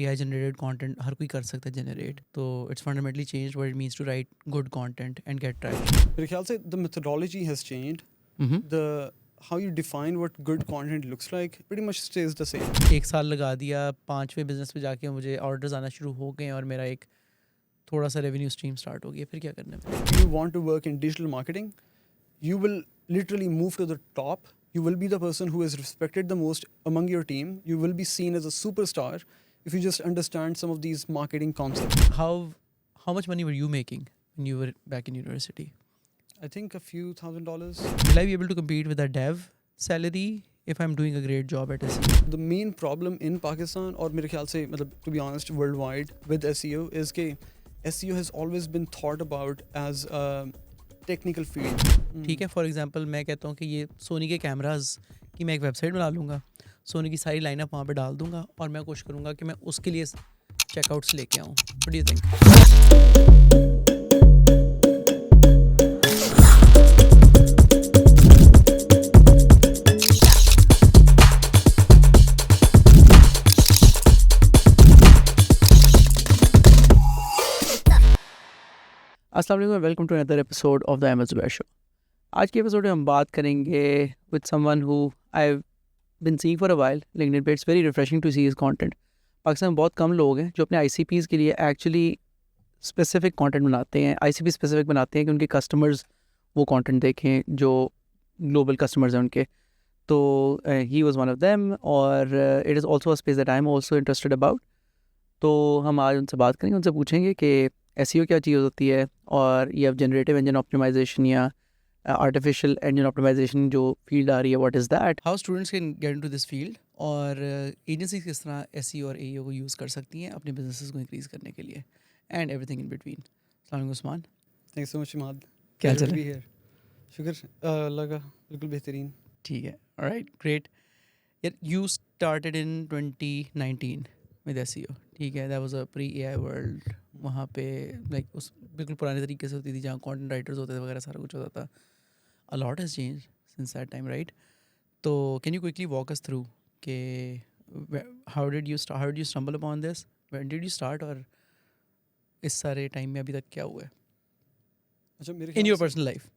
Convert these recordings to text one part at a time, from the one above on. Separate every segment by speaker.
Speaker 1: AI generated content हर कोई कर सकता है generate, तो it's fundamentally changed what it means to write good content and get traction.
Speaker 2: मेरे ख्याल से the methodology has changed.
Speaker 1: Mm-hmm.
Speaker 2: The how you define what good content looks like pretty much stays the same.
Speaker 1: एक साल लगा दिया, 5वें business पे जाके मुझे ऑर्डर्स आना शुरू हो गए और मेरा एक थोड़ा सा रेवेन्यू स्ट्रीम स्टार्ट हो गया, फिर क्या करना है?
Speaker 2: If you want to work in digital marketing, you will literally move to the top. You will be the person who is respected the most among your team. You will be seen as a superstar if you just understand some of these marketing concepts.
Speaker 1: How much money were you making when you were back in university?
Speaker 2: I think a few $1,000s.
Speaker 1: Will I be able to compete with a dev salary if I'm doing a great job at SEO?
Speaker 2: The main problem in Pakistan, or मेरे ख्याल से मतलब to be honest worldwide with SEO, is कि SEO has always been thought about as a technical field.
Speaker 1: ठीक है, for example मैं कहता हूँ कि ये सोनी के कैमराज की मैं एक वेबसाइट बना लूँगा, सोनी की सारी लाइनअप वहाँ पे डाल दूँगा और मैं कोशिश करूँगा कि मैं उसके लिए चेकआउट्स लेके आऊँ. What do you think? अस्सलाम वालेकुम, welcome to another episode of the Ahmad Zubair show. आज के एपिसोड में हम बात करेंगे with someone who I have been seeing for a while, लेकिन it's very refreshing to see his content. Pakistan में बहुत कम लोग हैं जो अपने ICPs के लिए एक्चुअली स्पेसिफिक कंटेंट बनाते हैं, ICP स्पेसिफिक बनाते हैं कि उनके कस्टमर्स वो कंटेंट देखें जो ग्लोबल कस्टमर्स हैं उनके. तो he was one of them और it is also a space that I am also interested about. तो हम आज उनसे बात करेंगे, उनसे पूछेंगे कि SEO क्या चीज़ होती है और ये अब जनरेटिव इंजन ऑप्टिमाइजेशन या आर्टिफिशियल इंजन ऑप्टिमाइजेशन जो फील्ड आ रही है, what is that, how students can get into this field और एजेंसीज किस तरह SEO और AEO को यूज़ कर सकती हैं अपने बिजनेसेस को इंक्रीज़ करने के लिए, एंड एवरीथिंग इन बिटवीन. अस्सलाम वालेकुम Usman.
Speaker 2: Thanks so much, Imad.
Speaker 1: क्या
Speaker 2: Pleasure
Speaker 1: चल
Speaker 2: to
Speaker 1: रहा
Speaker 2: be
Speaker 1: है?
Speaker 2: here. शुक्र लगा बिल्कुल बेहतरीन.
Speaker 1: ठीक है, ऑलराइट, ग्रेट. यार you started in 2019 with SEO, ठीक है, that was a pre AI world. वहाँ पे लाइक उस बिल्कुल पुराने तरीके से होती थी जहाँ कंटेंट राइटर्स होते थे वगैरह, सारा कुछ होता था. A lot has change since that time, right? तो can you quickly walk us through के how did you stumble upon this, when did you start, और इस सारे टाइम में अभी तक क्या हुआ है
Speaker 2: अच्छा मेरे
Speaker 1: इन
Speaker 2: ख्याल
Speaker 1: योर
Speaker 2: से
Speaker 1: पर्सनल लाइफ?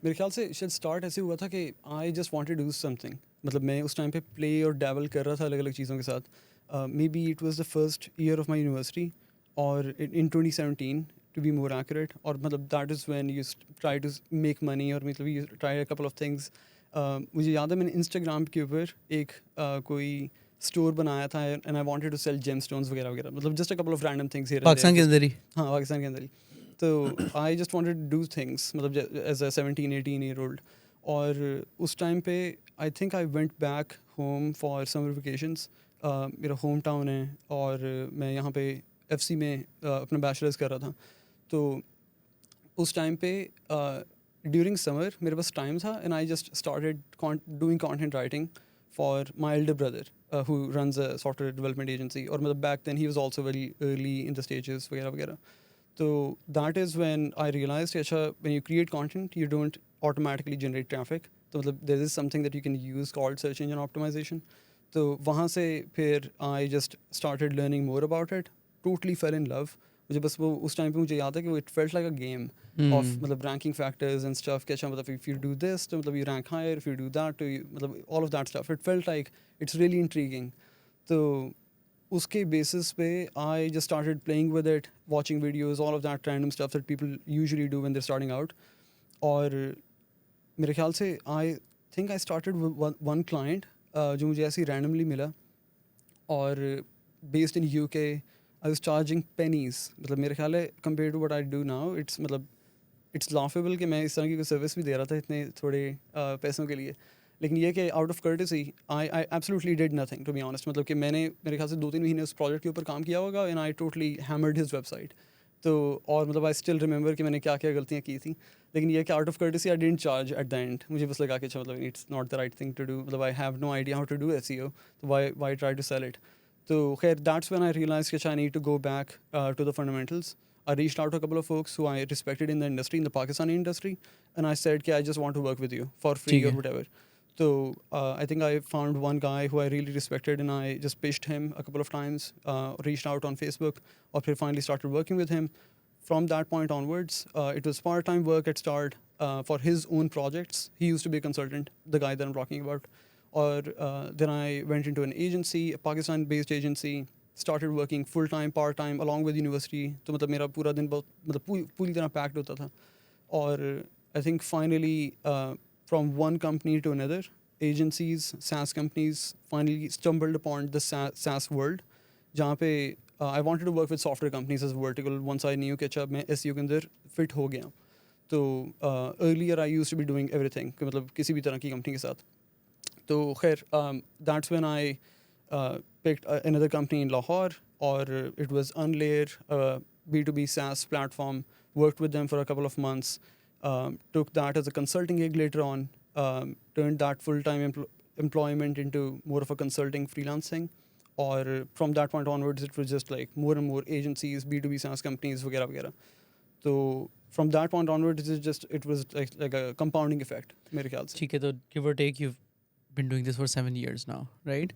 Speaker 2: मेरे ख्याल से शायद स्टार्ट ऐसे हुआ था कि I just wanted to do something. मतलब मैं उस टाइम पे प्ले और डैबल कर रहा था अलग अलग चीज़ों के साथ. Maybe it was the first year of my university और in 2017 to be more accurate. और मतलब that is when you try to make money और मतलब you try a couple of things. मुझे याद है मैंने इंस्टाग्राम के ऊपर एक कोई स्टोर बनाया था and I wanted to sell gemstones वगैरह वगैरह. मतलब just a couple random things here
Speaker 1: Pakistan के अंदर ही?
Speaker 2: हाँ पाकिस्तान के अंदर ही. तो I just wanted to do things मतलब एज अ 17-18 ईयर ओल्ड. और उस टाइम पे I think I went back home for summer vacations. मेरा होम टाउन है और मैं यहाँ पे FC में अपना बैचलर्स कर रहा था. तो उस टाइम पे ड्यूरिंग समर मेरे पास टाइम था and I just started doing content writing for my elder brother who runs a software development agency. और मतलब back then he was also very early in the stages वगैरह वगैरह. So that is when I realized अच्छा when you create content you don't automatically generate traffic. तो मतलब there is something that you can use called search engine optimization. तो वहाँ से फिर I just started learning more about it. Totally fell in love. मुझे बस वो उस टाइम पे मुझे याद है कि वो it felt like a game of मतलब ranking factors and stuff. कि अच्छा मतलब if you do this तो मतलब you rank higher, if you do that तो मतलब all of that stuff. It felt like it's really intriguing. तो उसके basis पे I just started playing with it, watching videos, all of that random stuff that people usually do when they're starting out. और मेरे ख्याल से I think I started with one client जो मुझे ऐसे ही randomly मिला और based in UK. I was charging pennies. मतलब मेरे ख्याल है compared to what I do now, it's मतलब it's laughable कि मैं इस तरह की कोई सर्विस भी दे रहा था इतने थोड़े पैसों के लिए. लेकिन ये कि out of courtesy I absolutely did nothing to be honest. मतलब कि मैंने मेरे ख्याल से 2-3 महीने उस प्रोजेक्ट के ऊपर काम किया होगा and I totally hammered his website. तो और मतलब आई स्टिल रिमेंबर कि मैंने क्या क्या गलतियाँ की थी. लेकिन ये कि out of courtesy I didn't charge at the end. मुझे बस लगा कि अच्छा मतलब it's not the right thing to do. मतलब I have no idea how to do SEO. तो why try to sell it. तो खैर दैट्स व्हेन आई रियलाइज कि I need to go back to the fundamentals. I reached out to a couple of folks who I respected in the industry, in the Pakistani industry, and I said, I just want to work with you for free
Speaker 1: ठीक
Speaker 2: or
Speaker 1: है.
Speaker 2: whatever. So I think I found one guy who I really respected, and I just pitched him a couple of times, reached out on Facebook, or finally started working with him. From that point onwards, it was part-time work at start for his own projects. He used to be a consultant, the guy that I'm talking about. Or then I went into an agency, a Pakistan-based agency, started working full-time, part-time, along with university. तो मतलब मेरा पूरा दिन बहुत मतलब पूरी तरह packed होता था. Or I think finally from one company to another, agencies, SaaS companies finally stumbled upon the SaaS world, जहाँ पे I wanted to work with software companies as vertical once I knew कि अच्छा मैं SEO के अंदर fit हो गया. तो earlier I used to be doing everything कि मतलब किसी भी तरह की company के साथ. तो खैर that's when I picked another company in Lahore, or it was Unlayer, B2B SaaS platform, worked with them for a couple of months, took that as a consulting gig later on, turned that full-time employment into more of a consulting freelancing, or from that point onwards, it was just like more and more agencies, B2B SaaS companies, वगैरह वगैरह. So from that point onwards, it was like a compounding effect, मेरे ख्याल से.
Speaker 1: ठीक है, तो give or take you've been doing this for 7 years now, right?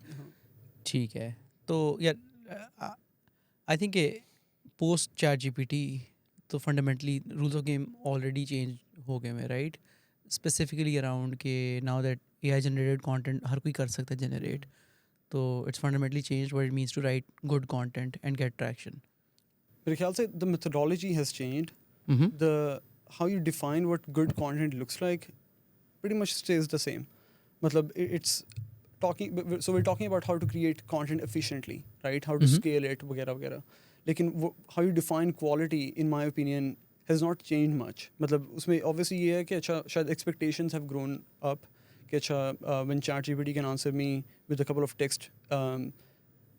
Speaker 1: ठीक है, तो यार I think post Chat GPT तो fundamentally rules of game already change हो गए हैं, राइट? स्पेसिफिकली अराउंड के now that AI generated content हर कोई कर सकता है जनरेट, तो it's fundamentally change what it means to write good content and get traction.
Speaker 2: मेरे ख्याल से the methodology has changed. The how you define what good content looks like pretty much stays the same. Matlab, it's talking. So we're talking about how to create content efficiently, right? How to scale it, वगैरह वगैरह. लेकिन how you define quality, in my opinion, has not changed much. मतलब उसमें obviously ये है कि अच्छा शायद expectations have grown up. कि अच्छा when ChatGPT can answer me with a couple of text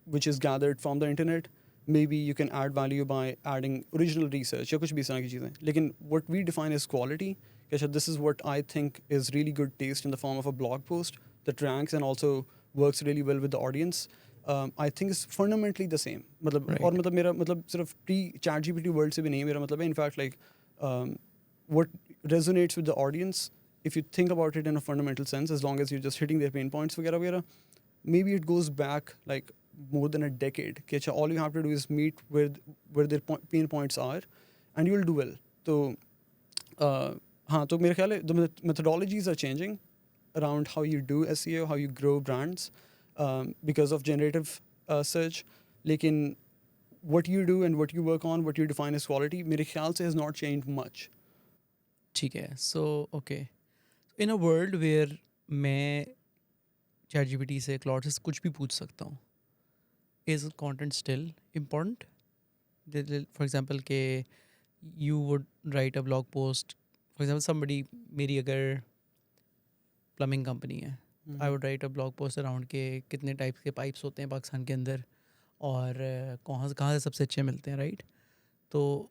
Speaker 2: which is gathered from the internet, maybe you can add value by adding original research या कुछ भी इस तरह की चीज़ें. लेकिन what we define as quality, कि अच्छा this is what I think is really good taste in the form of a blog post that ranks and also works really well with the audience. I think is fundamentally the same. मतलब
Speaker 1: Right.
Speaker 2: और मतलब मेरा मतलब सिर्फ pre ChatGPT world से भी नहीं, मेरा मतलब है in fact like what resonates with the audience, if you think about it in a fundamental sense, as long as you're just hitting their pain points वगैरह वगैरह, maybe it goes back like more than a decade. कि अच्छा all you have to do is meet where their pain points are and you will do well. तो हाँ, तो मेरे ख्याल है the methodologies are changing around how you do SEO, how you grow brands because of generative search. लेकिन what you do and what you work on, what you define as quality, मेरे ख्याल से has not changed much.
Speaker 1: ठीक है, so okay, in a world where मैं Chat GPT से Claude से कुछ भी पूछ सकता हूँ, is content still important? For example के you would write a blog post, for example somebody, मेरी अगर प्लम्बिंग कंपनी है, I would write a blog post around के कितने टाइप्स के पाइप्स होते हैं पाकिस्तान के अंदर और कहाँ से सबसे अच्छे मिलते हैं, राइट? तो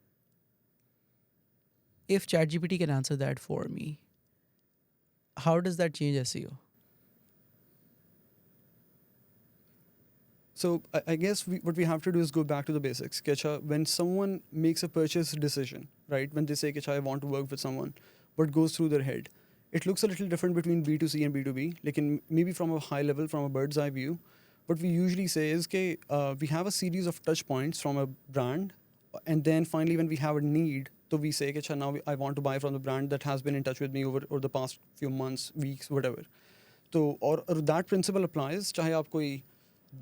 Speaker 1: if ChatGPT can answer that for me, how does that change SEO?
Speaker 2: So I guess what we have to do is go back to the basics. कि अच्छा, when someone makes a purchase decision, right? When they say कि अच्छा, I want to work with someone, what goes through their head? It looks a little different between B2C and B2B. लेकिन maybe from a high level, from a bird's eye view, what we usually say is कि we have a series of touch points from a brand, and then finally when we have a need, so we say कि अच्छा, now I want to buy from the brand that has been in touch with me over the past few months, weeks, whatever. तो और that principle applies चाहे आप कोई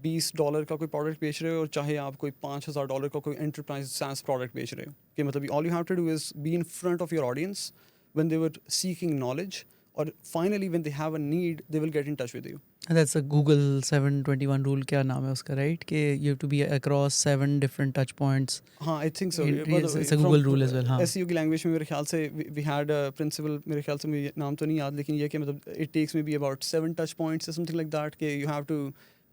Speaker 2: $20 का कोई product बेच रहे हो और चाहे आप कोई $5,000 का कोई एंटरप्राइज SaaS प्रोडक्ट बेच रहे हो. कि मतलब all you have to do is be in front of your audience when they were seeking knowledge, or finally when they have a need, they will get in touch with you.
Speaker 1: And that's a Google 721 rule, क्या नाम है उसका, right? कि you have to be across 7 different touch points.
Speaker 2: हाँ, I think so.
Speaker 1: It's a Google rule as well. हाँ.
Speaker 2: SEO की language में मेरे ख्याल से we had a principle, मेरे ख्याल से मुझे नाम तो नहीं याद, लेकिन ये कि मतलब it takes maybe about 7 touch points or something like that, कि you have to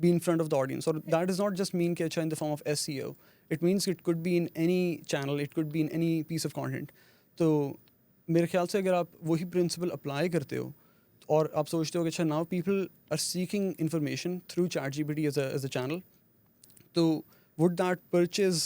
Speaker 2: be in front of the audience. Or that does not just mean कि अच्छा in the form of SEO. It means it could be in any channel, it could be in any piece of content. तो मेरे ख्याल से अगर आप वही principal apply करते हो और आप सोचते हो कि अच्छा now people are seeking information through ChatGPT as a channel, तो would that purchase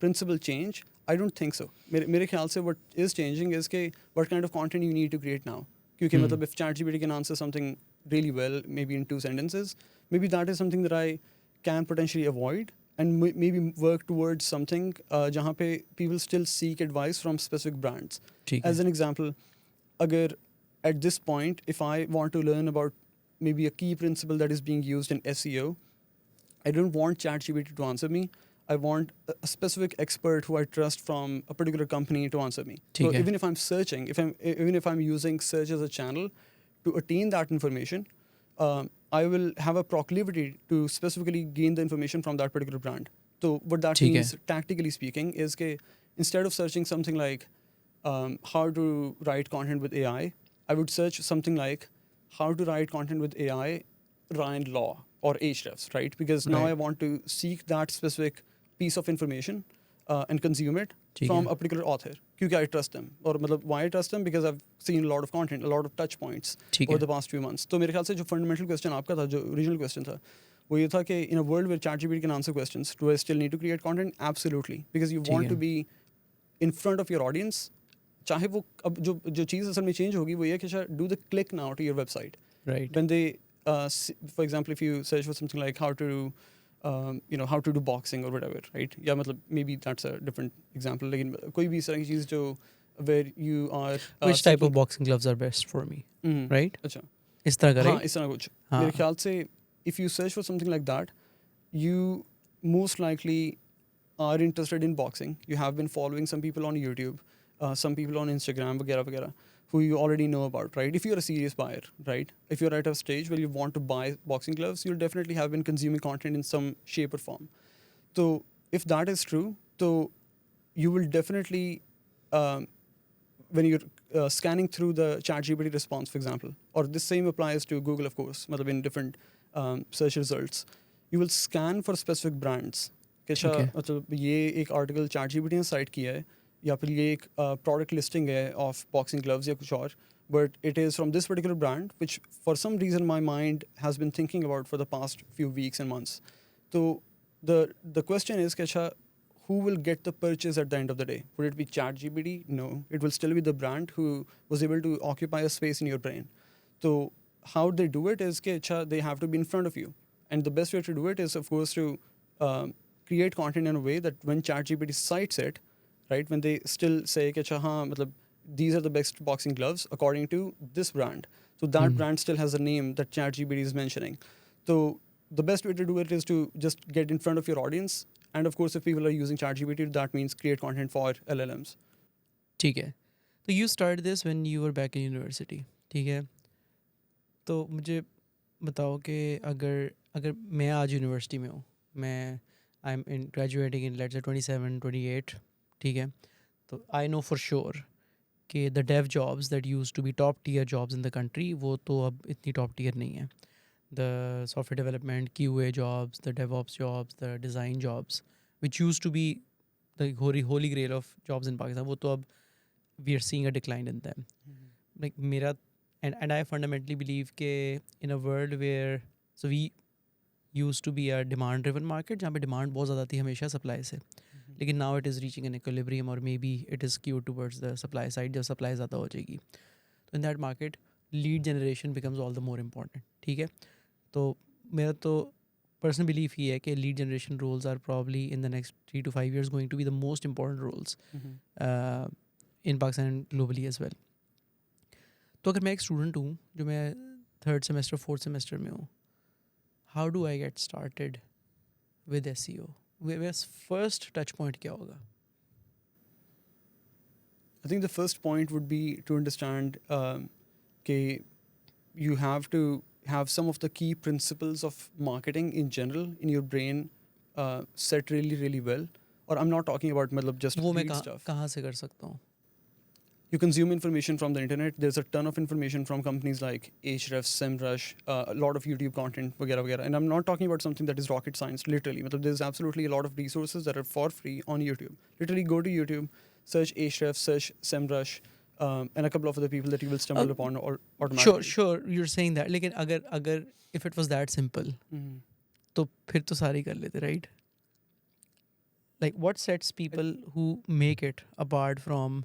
Speaker 2: principle change? I don't think so. मेरे ख्याल से what is changing is कि what kind of content you need to create now. क्योंकि मतलब if ChatGPT can answer something really well, maybe in 2 sentences, maybe that is something that I can potentially avoid and maybe work towards something जहाँ पे people still seek advice from specific brands.
Speaker 1: ठीक
Speaker 2: As
Speaker 1: है.
Speaker 2: an example, अगर at this point, if I want to learn about maybe a key principle that is being used in SEO, I don't want ChatGPT to answer me. I want a specific expert who I trust from a particular company to answer me. So
Speaker 1: ठीक है.
Speaker 2: even if I'm searching, even if I'm using search as a channel to attain that information, I will have a proclivity to specifically gain the information from that particular brand. So what that
Speaker 1: ठीक है.
Speaker 2: means, tactically speaking, is that instead of searching something like how to write content with AI, I would search something like how to write content with AI, Ryan Law or Ahrefs, right? Because now
Speaker 1: Right.
Speaker 2: I want to seek that specific piece of information and consume it
Speaker 1: ठीक
Speaker 2: from
Speaker 1: है.
Speaker 2: a particular author. Because I trust them. Or मतलब, why I trust them? Because I've seen a lot of content, a lot of touch points
Speaker 1: ठीक
Speaker 2: over
Speaker 1: है.
Speaker 2: the past few months. तो मेरे ख्याल से जो fundamental question आपका था, जो original question था, वो ये था कि in a world where ChatGPT can answer questions, do I still need to create content? Absolutely. Because you
Speaker 1: ठीक
Speaker 2: want
Speaker 1: है.
Speaker 2: to be in front of your audience. चाहे वो अब जो चीज़ असल में change होगी वो ये कि do the click now to your website.
Speaker 1: Right.
Speaker 2: When they, for example, if you search for something like how to, how to do boxing or whatever, right? Yeah, मतलब maybe that's a different example. लेकिन कोई भी इस तरह की चीज़ जो where you are
Speaker 1: Which type of
Speaker 2: seeking-
Speaker 1: boxing gloves are best for me?
Speaker 2: Mhm.
Speaker 1: Right?
Speaker 2: अच्छा
Speaker 1: इस तरह का,
Speaker 2: हाँ
Speaker 1: right?
Speaker 2: इस तरह कुछ
Speaker 1: हाँ.
Speaker 2: मेरे ख्याल से if you search for something like that, you most likely are interested in boxing. You have been following some people on YouTube, some people on Instagram, वगैरह वगैरह, who you already know about, right? If you're a serious buyer, right? If you're at a stage where you want to buy boxing gloves, you'll definitely have been consuming content in some shape or form. So if that is true, so you will definitely, when you're scanning through the ChatGPT response, for example, or this same applies to Google, of course, मतलब in different search results, you will scan for specific brands. कि अच्छा
Speaker 1: Okay.
Speaker 2: मतलब ये एक article ChatGPT ने site किया है या फिर ये एक प्रोडक्ट लिस्टिंग है ऑफ बॉक्सिंग ग्लव्स या कुछ और, but it is from this particular brand which for some reason my mind has been thinking about for the past few weeks and months. So the question is कि अच्छा who will get the purchase at the end of the day? Would it be ChatGPT? No, it will still be the brand who was able to occupy a space in your brain. So how they do it is कि अच्छा they have to be in front of you, and the best way to do it is of course to create content in a way that when ChatGPT cites it, right, when they still say कि अच्छा हाँ मतलब these are the best boxing gloves according to this brand, so that brand still has a name that ChatGPT is mentioning. So the best way to do it is to just get in front of your audience, and of course if people are using ChatGPT, that means create content for LLMs.
Speaker 1: ठीक है. तो you started this when you were back in university. ठीक है. तो मुझे बताओ कि अगर मैं आज यूनिवर्सिटी में हूँ, मैं I am in graduating in let's say 27-28, ठीक है. तो आई नो फॉर श्योर कि the dev jobs that use to be top tier jobs in the country वो तो अब इतनी टॉप टीयर नहीं है. The software development, QA jobs, the DevOps jobs, the design jobs which use to be the holy grail of jobs in Pakistan, वो तो अब we are seeing a decline in them. Like मेरा and I fundamentally believe कि in a world where so we used to be a demand driven market जहाँ पे demand बहुत ज़्यादा थी हमेशा supply से, लेकिन now it is reaching an equilibrium or maybe it is skewed towards the supply side जब supply ज़्यादा हो जाएगी. तो in that market lead generation becomes all the more important. ठीक है. तो मेरा तो personal belief ही है कि lead generation roles are probably in the next 3 to 5 years going to be the most important roles in Pakistan and globally as well. तो अगर मैं एक स्टूडेंट हूँ जो मैं 3rd सेमेस्टर 4th सेमेस्टर में हूँ, how do I get started with SEO? मेरा फर्स्ट टच पॉइंट क्या होगा?
Speaker 2: I think the first point would be to understand that you have to have some of the key principles of marketing in general in your brain set really, really well. Or I'm not talking about just
Speaker 1: वो मैं
Speaker 2: read stuff.
Speaker 1: कहाँ से कर सकता हूँ?
Speaker 2: You consume information from the internet. There's a ton of information from companies like Ahrefs, SEMrush, a lot of YouTube content, वगैरह वगैरह. And I'm not talking about something that is rocket science, literally. There's absolutely a lot of resources that are for free on YouTube. Literally go to YouTube, search Ahrefs, search SEMrush, and a couple of other people that you will stumble upon automatically.
Speaker 1: Sure, you're saying that. लेकिन अगर if it was that simple, तो फिर तो सारे कर लेते, right? Like what sets people who make it apart from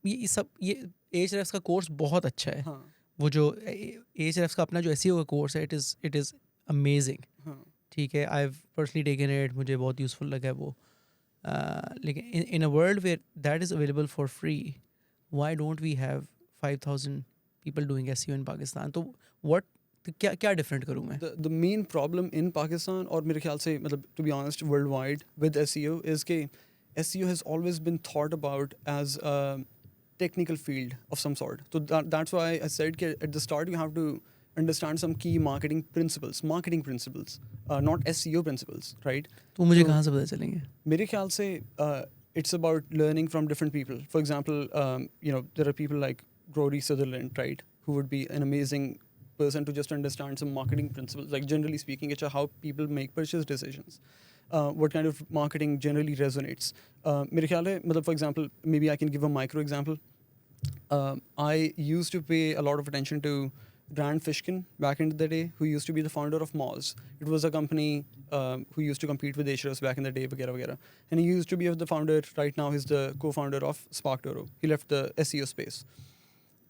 Speaker 1: ये Ahrefs का कोर्स बहुत अच्छा है.
Speaker 2: हाँ
Speaker 1: वो जो Ahrefs का अपना जो SEO का कोर्स है, इट इज़ अमेजिंग.
Speaker 2: हाँ
Speaker 1: ठीक है, I have personally taken it, मुझे बहुत यूज़फुल लगा है वो. लेकिन in a world where that is available for free, why don't we have 5,000 people doing SEO in Pakistan? तो व्हाट, क्या क्या डिफरेंट करूँ मैं?
Speaker 2: the main problem in Pakistan और मेरे ख्याल से मतलब to be honest worldwide with SEO is कि SEO has always been thought about as a technical field of some sort. So that's why I said कि at the start you have to understand some key marketing principles, not SEO principles, right?
Speaker 1: तो मुझे
Speaker 2: तो
Speaker 1: कहाँ से पता चलेंगे?
Speaker 2: मेरे ख्याल से it's about learning from different people. For example, there are people like Rory Sutherland, right, who would be an amazing person to just understand some marketing principles, like generally speaking, it's how people make purchase decisions. What kind of marketing generally resonates. मेरे ख्याल है, मतलब, for example, maybe I can give a micro example. I used to pay a lot of attention to Grant Fishkin back in the day, who used to be the founder of Moz. It was a company who used to compete with Ahrefs back in the day, vagera, vagera. And he used to be the founder. Right now, he's the co-founder of SparkToro. He left the SEO space.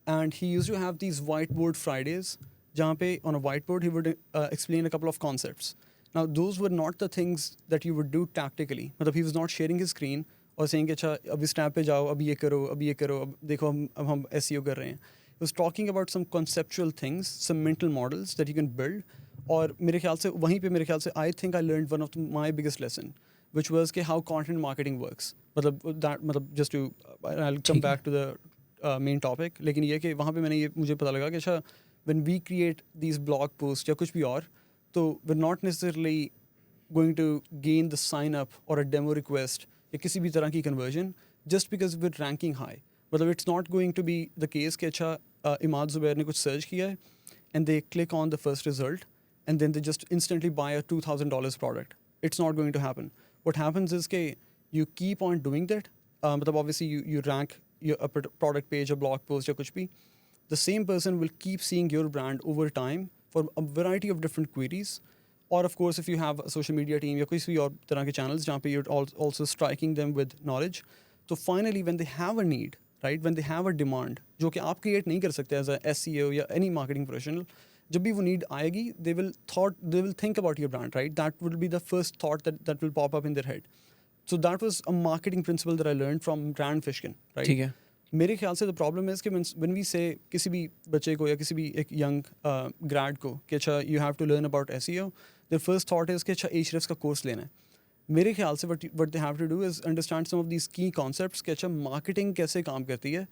Speaker 2: And he used to have these whiteboard Fridays, jahan pe on a whiteboard he would explain a couple of concepts. Now, those were not the things that you would do tactically. Matlab, he was not sharing his screen or saying कि अच्छा अभी snap पे जाओ, अभी ये करो, अब देखो अब हम SEO कर रहे हैं. He was talking about some conceptual things, some mental models that you can build. और मेरे ख्याल से वहीं पे मेरे ख्याल से I think I learned one of my biggest lesson, which was कि how content marketing works. मतलब just to I'll come back to the main topic. लेकिन ये कि वहाँ पे मैंने ये मुझे पता लगा कि अच्छा when we create these blog posts या कुछ भी और, तो we're not necessarily going to gain the sign up or a demo request या किसी भी तरह की conversion just because we're ranking high. मतलब it's not going to be the case कि अच्छा इमाद ज़ुबैर ने कुछ search किया है and they click on the first result and then they just instantly buy a $2,000 product. It's not going to happen. What happens is कि you keep on doing that. मतलब obviously you rank a product page, a blog post या कुछ भी. The same person will keep seeing your brand over time for a variety of different queries. Or of course, if you have a social media team या किसी भी और तरह के channels जहाँ पे you're also striking them with knowledge. So finally, when they have a need, right, when they have a demand, जो कि आप create नहीं कर सकते as a SEO या any marketing professional, जब भी वो need आएगी, they will think about your brand, right? That will be the first thought that will pop up in their head. So that was a marketing principle that I learned from Grant Fishkin, right?
Speaker 1: ठीक है.
Speaker 2: मेरे ख्याल से the problem is कि when we say किसी भी बच्चे को या किसी भी एक young grad को कि अच्छा you have to learn about SEO, their first thought is कि अच्छा Ahrefs का course लेना है. मेरे ख्याल से what they have to do is understand some of these key concepts कि अच्छा marketing कैसे काम करती है,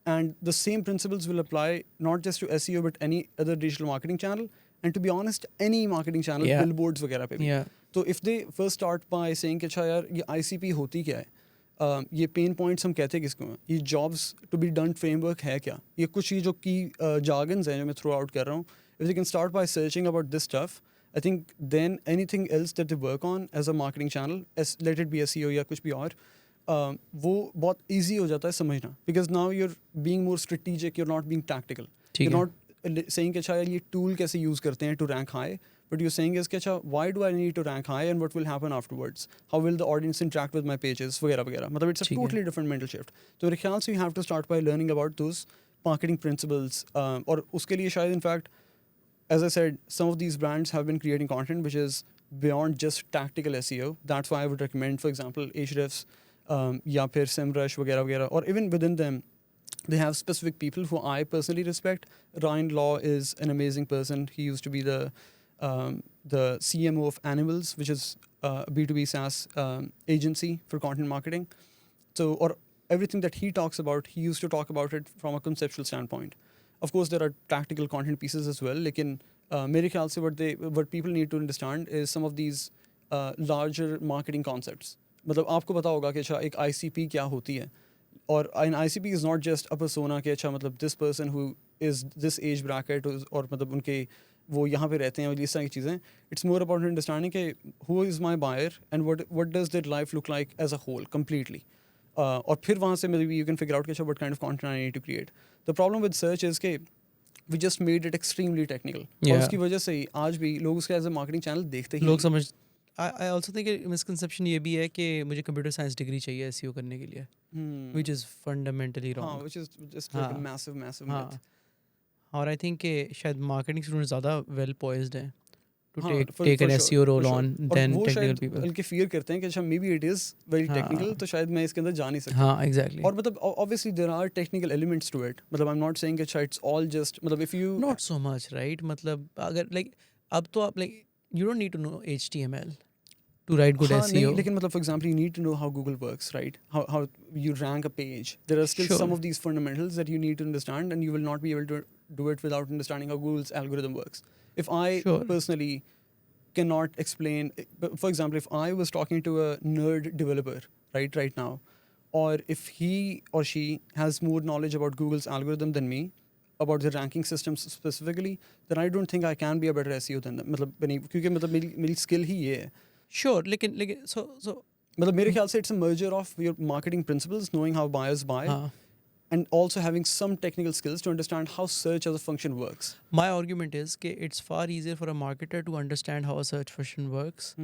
Speaker 2: and the same principles will apply not just to SEO but any other digital marketing channel, and to be honest any marketing channel,
Speaker 1: Yeah.
Speaker 2: billboards वगैरह पे भी.
Speaker 1: Yeah.
Speaker 2: तो if they first start by saying कि अच्छा यार ये ICP होती क्या है, ये पेन पॉइंट्स हम कहते हैं किसको हैं, ये jobs to be done framework है क्या, ये कुछ ये जो की जार्गन्स हैं जो मैं थ्रू आउट कर रहा हूँ, if they can start by searching about this stuff, I think then anything else that they work on as a marketing channel, let it be SEO या कुछ भी और, वो बहुत ईजी हो जाता है समझना, because now you're being more strategic, you're not being tactical, you're not saying कि अच्छा ये टूल कैसे यूज़ करते हैं to rank high, but you're saying is कि अच्छा why do I need to rank high and what will happen afterwards, how will the audience interact with my pages वगैरह वगैरह. मतलब it's a totally different mental shift. तो मेरे ख्याल से you have to start by learning about those marketing principles, और उसके लिए शायद in fact, as I said, some of these brands have been creating content which is beyond just tactical SEO. That's why I would recommend, for example, Ahrefs या फिर SEMrush वगैरह वगैरह, or even within them they have specific people who I personally respect. Ryan Law is an amazing person. He used to be the CMO of Animals, which is a B2B SaaS agency for content marketing. So, or everything that he talks about, he used to talk about it from a conceptual standpoint. Of course, there are tactical content pieces as well. लेकिन मेरे ख्याल से what people need to understand is some of these larger marketing concepts. मतलब आपको पता होगा कि अच्छा एक ICP क्या होती है, और an ICP is not just a persona कि अच्छा मतलब this person who is this age bracket, और मतलब उनके वो यहाँ पे रहते हैं और इस तरह की चीज़ें. इट्स मोर अबाउट अंडरस्टैंडिंग कि who is my buyer and what does their life look like as a whole completely, और फिर वहाँ से maybe you can figure out कि अच्छा what kind of content I need to create. The problem with search is के we just made it extremely technical, और उसकी वजह से ही आज भी लोग उसके एज अ मार्केटिंग चैनल देखते ही
Speaker 1: लोग समझ I also think a misconception ये भी है कि मुझे कंप्यूटर साइंस डिग्री चाहिए SEO करने के लिए, which is fundamentally wrong.
Speaker 2: which is just like a
Speaker 1: हाँ
Speaker 2: massive myth.
Speaker 1: हाँ, और I think कि शायद marketing students ज़्यादा well poised हैं to
Speaker 2: हाँ,
Speaker 1: take an
Speaker 2: for
Speaker 1: SEO role
Speaker 2: sure.
Speaker 1: on
Speaker 2: और
Speaker 1: than
Speaker 2: वो
Speaker 1: technical
Speaker 2: शायद
Speaker 1: people.
Speaker 2: बल्कि fear करते हैं कि अच्छा maybe it is very technical,
Speaker 1: हाँ
Speaker 2: तो शायद मैं इसके अंदर जा नहीं सकता.
Speaker 1: हाँ exactly.
Speaker 2: और मतलब obviously there are technical elements to it. मतलब I'm not saying कि it's all just मतलब if you
Speaker 1: Not so much, right? मतलब अगर like अब तो आप like you don't need to know HTML to write good
Speaker 2: हाँ नहीं
Speaker 1: SEO.
Speaker 2: लेकिन मतलब for example you need to know how Google works, right? How you rank a page. There are still some
Speaker 1: Sure.
Speaker 2: of these fundamentals that you need to understand, and you will not be able to do it without understanding how Google's algorithm works. If I
Speaker 1: Sure.
Speaker 2: personally cannot explain, for example, if I was talking to a nerd developer right now, or if he or she has more knowledge about Google's algorithm than me, about the ranking systems specifically, then I don't think I can be a better SEO than them. मतलब क्योंकि मतलब मेरी skill ही ये है.
Speaker 1: Sure, लेकिन so
Speaker 2: मतलब मेरे ख्याल से it's a merger of your marketing principles, knowing how buyers buy,
Speaker 1: हाँ.
Speaker 2: and also having some technical skills to understand how search as a function works.
Speaker 1: My argument is that it's far easier for a marketer to understand how a search function works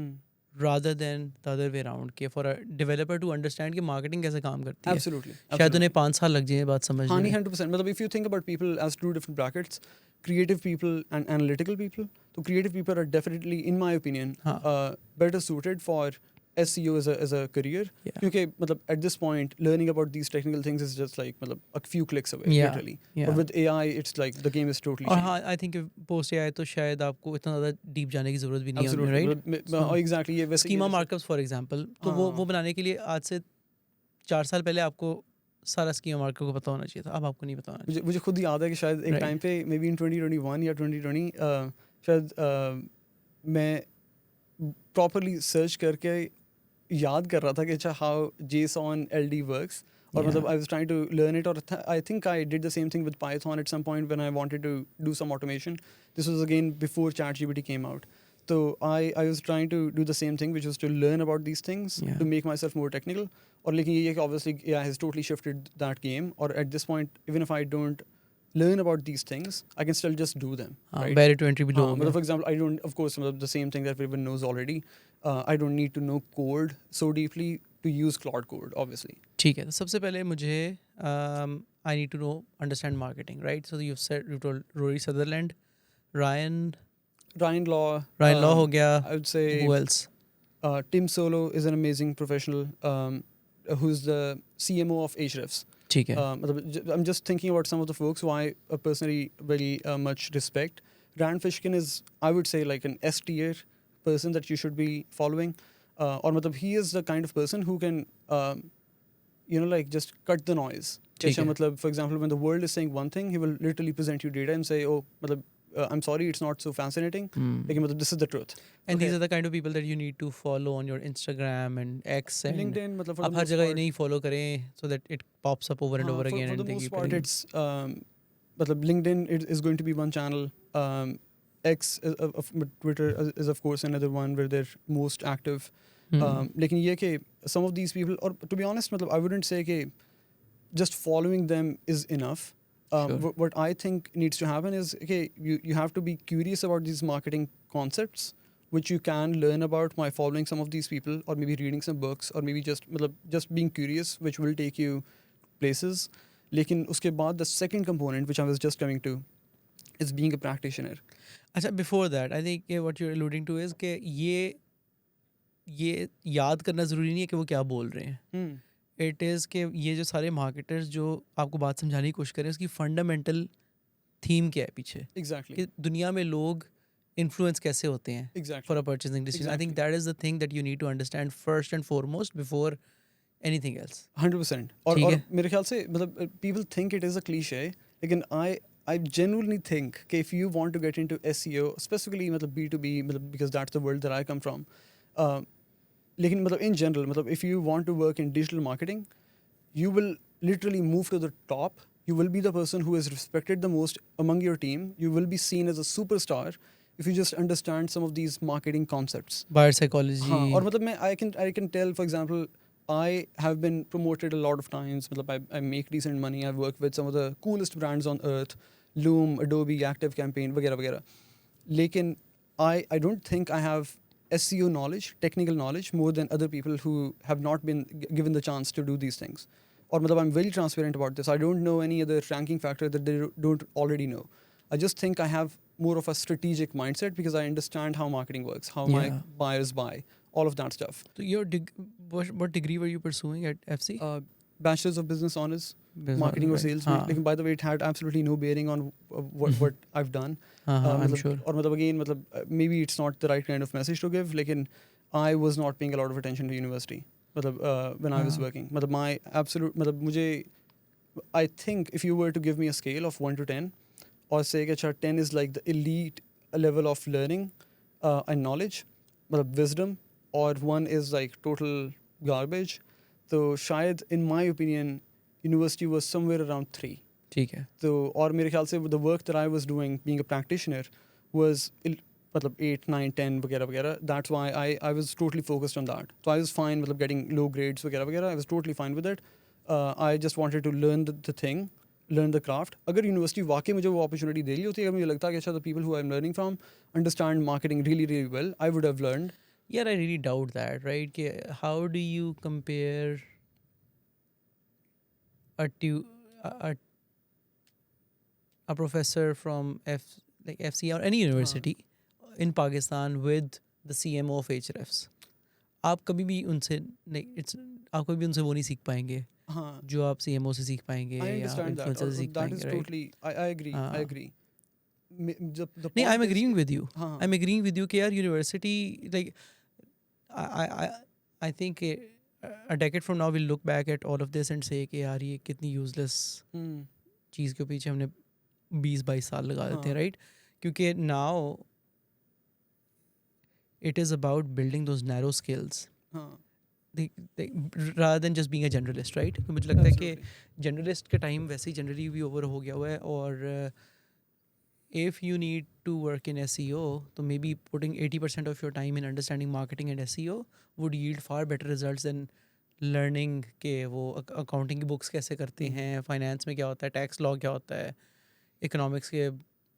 Speaker 1: rather than the other way around. कि for a developer to understand कि marketing कैसे काम करती है.
Speaker 2: Absolutely.
Speaker 1: शायद उन्हें 5 साल लग जाए बात समझने
Speaker 2: हाँ
Speaker 1: में.
Speaker 2: नहीं 100%. मतलब if you think about people as two different brackets, creative people and analytical people, so creative people are definitely, in my opinion,
Speaker 1: हाँ.
Speaker 2: better suited for SEO as a career.
Speaker 1: Yeah.
Speaker 2: क्योंकि मतलब at this point, learning about these technical things is just like मतलब a few clicks away,
Speaker 1: Yeah.
Speaker 2: literally.
Speaker 1: Yeah.
Speaker 2: But with AI, it's like the game is totally
Speaker 1: और
Speaker 2: changed.
Speaker 1: हाँ, I think post AI तो शायद आपको इतना ज़्यादा deep जाने की ज़रूरत भी नहीं है,
Speaker 2: Absolutely.
Speaker 1: right?
Speaker 2: हाँ, exactly. ये वैसे
Speaker 1: Schema
Speaker 2: ये जैसे-
Speaker 1: markups for example, तो
Speaker 2: हाँ.
Speaker 1: वो बनाने के लिए आज से 4 साल पहले आपको सारा schema markup को पता होना चाहिए था. अब आपको नहीं पता होना चाहिए.
Speaker 2: मुझे खुद याद है कि शायद एक
Speaker 1: Right.
Speaker 2: टाइम पे मे बी इन 2021 या 2020 शायद मैं प्रॉपरली सर्च करके याद कर रहा था कि अच्छा हाउ JSON LD वर्क्स और मतलब
Speaker 1: Yeah.
Speaker 2: I was trying to learn it और I think I did the same thing with Python at some point when I wanted to do some automation. This was again before ChatGPT came out. So I was trying to do the same thing, which was to learn about these things
Speaker 1: Yeah.
Speaker 2: to make myself more technical. और लेकिन ये है कि obviously AI has totally shifted that game. Or at this point, even if I don't learn about these things, I can still just do them.
Speaker 1: हाँ,
Speaker 2: Right?
Speaker 1: barrier to entry भी low
Speaker 2: हाँ,
Speaker 1: हो
Speaker 2: मतलब
Speaker 1: गया.
Speaker 2: for example, I don't, of course, मतलब the same thing that everyone knows already. I don't need to know code so deeply to use Claude Code, obviously.
Speaker 1: ठीक है, तो सबसे पहले मुझे I need to know understand marketing, right? So you've told Rory Sutherland, Ryan
Speaker 2: Ryan Law.
Speaker 1: Law हो गया.
Speaker 2: I would say
Speaker 1: Who else?
Speaker 2: Tim Solo is an amazing professional who's the CMO of Ahrefs.
Speaker 1: ठीक है.
Speaker 2: मतलब I'm just thinking about some of the folks who I personally very much respect. Rand Fishkin is, I would say, like an S tier person that you should be following. Or मतलब he is the kind of person who can, like just cut the noise.
Speaker 1: ठीक है.
Speaker 2: मतलब, for example, when the world is saying one thing, he will literally present you data and say, oh, मतलब, I'm sorry, it's not so fascinating. लेकिन मतलब this is the truth.
Speaker 1: And these are the kind of people that you need to follow on your Instagram and X and
Speaker 2: LinkedIn, मतलब for
Speaker 1: आप
Speaker 2: the
Speaker 1: her
Speaker 2: most
Speaker 1: जगह
Speaker 2: part,
Speaker 1: नहीं follow करें so that it pops up over and over again
Speaker 2: for
Speaker 1: and
Speaker 2: the
Speaker 1: they
Speaker 2: most
Speaker 1: keep
Speaker 2: part,
Speaker 1: getting-
Speaker 2: it's मतलब LinkedIn is going to be one channel. X of Twitter is of course another one where they're most active. लेकिन ये कि some of these people, or to be honest, मतलब I wouldn't say कि just following them is enough.
Speaker 1: Sure.
Speaker 2: What I think needs to happen is okay, you have to be curious about these marketing concepts, which you can learn about by following some of these people, or maybe reading some books, or maybe just being curious, which will take you places. लेकिन उसके बाद the second component, which I was just coming to, is being a practitioner.
Speaker 1: अच्छा, before that I think what you're alluding to is कि ये याद करना ज़रूरी नहीं है कि वो क्या बोल रहे हैं. इट इज़ कि ये जो सारे मार्केटर्स जो आपको बात समझाने की कोशिश करें उसकी फंडामेंटल थीम क्या है पीछे,
Speaker 2: Exactly.
Speaker 1: कि दुनिया में लोग इन्फ्लुएंस कैसे होते हैं
Speaker 2: Exactly.
Speaker 1: For a purchasing decision. I think that is the thing that you need to understand first and foremost before anything else.
Speaker 2: 100%.
Speaker 1: ठीक
Speaker 2: और
Speaker 1: है.
Speaker 2: मेरे ख्याल से मतलब people think it is a cliche, लेकिन I genuinely think कि if you want to get into SEO, specifically मतलब B2B, मतलब because that's the world that I come from. लेकिन मतलब in general, मतलब if you want to work in digital marketing, you will literally move to the top. You will be the person who is respected the most among your team. You will be seen as a superstar if you just understand some of these marketing concepts.
Speaker 1: Buyer psychology.
Speaker 2: हाँ, और मतलब मैं I can tell, for example, I have been promoted a lot of times. मतलब I make decent money. I've worked with some of the coolest brands on earth, Loom, Adobe, ActiveCampaign, वगैरह वगैरह. लेकिन I don't think I have SEO knowledge, technical knowledge, more than other people who have not been given the chance to do these things. Or matlab, I'm very transparent about this. I don't know any other ranking factor that they don't already know. I just think I have more of a strategic mindset because I understand how marketing works, how my
Speaker 1: Yeah.
Speaker 2: buyers buy, all of that stuff.
Speaker 1: So your what degree were you pursuing at FC?
Speaker 2: Bachelor's of Business Honors,
Speaker 1: Business
Speaker 2: marketing or
Speaker 1: honors, right?
Speaker 2: sales में. लेकिन by the way, it had absolutely no bearing on what I've done.
Speaker 1: I'm
Speaker 2: मतलब
Speaker 1: sure.
Speaker 2: और मतलब again मतलब maybe it's not the right kind of message to give. लेकिन I was not paying a lot of attention to university. मतलब when I was working. मतलब my absolute मतलब मुझे I think if you were to give me a scale of 1 to 10 or say कि अच्छा 10 is like the elite level of learning and knowledge मतलब wisdom or 1 is like total garbage. तो शायद in my opinion university was somewhere around 3.
Speaker 1: ठीक है.
Speaker 2: तो और मेरे ख्याल से the work that I was doing being a practitioner was मतलब 8, 9, 10 वगैरह वगैरह. That's why I was totally focused on that. So I was fine मतलब getting low grades वगैरह वगैरह. I was totally fine with it. I just wanted to learn the thing, learn the craft. अगर university वाकई मुझे वो opportunity दे रही होती है, अगर मुझे लगता है कि अच्छा the people who I'm learning from understand marketing really really well, I would have learned.
Speaker 1: Yeah, I really doubt that, right? How do you compare a professor from FC or any university in Pakistan with the CMO of Hrefs? आप कभी भी उनसे आप कभी भी उनसे वो नहीं सीख पाएंगे
Speaker 2: हाँ,
Speaker 1: जो आप CMO से सीख पाएंगे
Speaker 2: I
Speaker 1: या
Speaker 2: understand that.
Speaker 1: इन्फ्लुएंसर से सीख
Speaker 2: That is
Speaker 1: पाएंगे, right?
Speaker 2: totally. I agree. I agree. The
Speaker 1: नहीं, I'm
Speaker 2: point is
Speaker 1: agreeing
Speaker 2: कि-
Speaker 1: with you.
Speaker 2: हाँ,
Speaker 1: I'm agreeing with you कि यार university like I think a decade from now we'll look back at all of this and say कि यार ये कितनी useless
Speaker 2: हम्म,
Speaker 1: चीज़ के पीछे हमने 20-22 साल लगा देते हैं,
Speaker 2: हाँ.
Speaker 1: right? क्योंकि now it is about building those narrow skills
Speaker 2: हाँ,
Speaker 1: rather than just being a generalist, right? तो मुझे लगता है कि
Speaker 2: absolutely.
Speaker 1: generalist का time वैसे ही generally भी over हो गया हुआ है और if you need to work in SEO, तो maybe putting 80% of your time in understanding marketing and SEO would yield far better results than learning के वो accounting की books कैसे करते हैं, finance में क्या होता है, tax law क्या होता है, economics के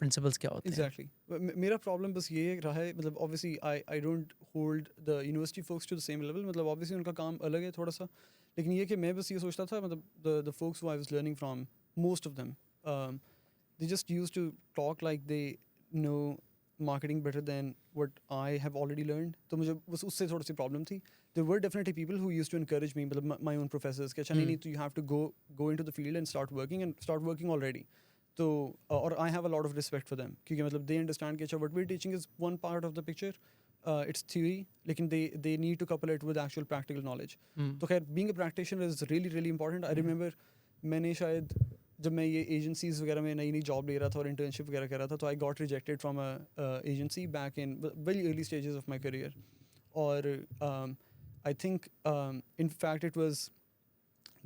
Speaker 1: principles क्या होते हैं.
Speaker 2: Exactly. मेरा problem बस ये रहा है मतलब obviously I don't hold the university folks to the same level मतलब obviously उनका काम अलग है थोड़ा सा लेकिन ये कि मैं बस ये सोचता था मतलब the folks who I was learning from most of them they just used to talk like they know marketing better than what I have already learned तो मुझे बस उससे थोड़ी सी problem थी. There were definitely people who used to encourage me मतलब my own professors कि अच्छा नहीं you have to go into the field and start working already. So, or I have a lot of respect for them क्योंकि मतलब they understand कि अच्छा what we're teaching is one part of the picture, it's theory, लेकिन they need to couple it with actual practical knowledge. तो खैर being a practitioner is really really important. I remember मैंने शायद जब मैं ये agencies वगैरह में नई जॉब ले रहा था और internship वगैरह कर रहा था तो I got rejected from a agency back in very early stages of my career. और I think in fact it was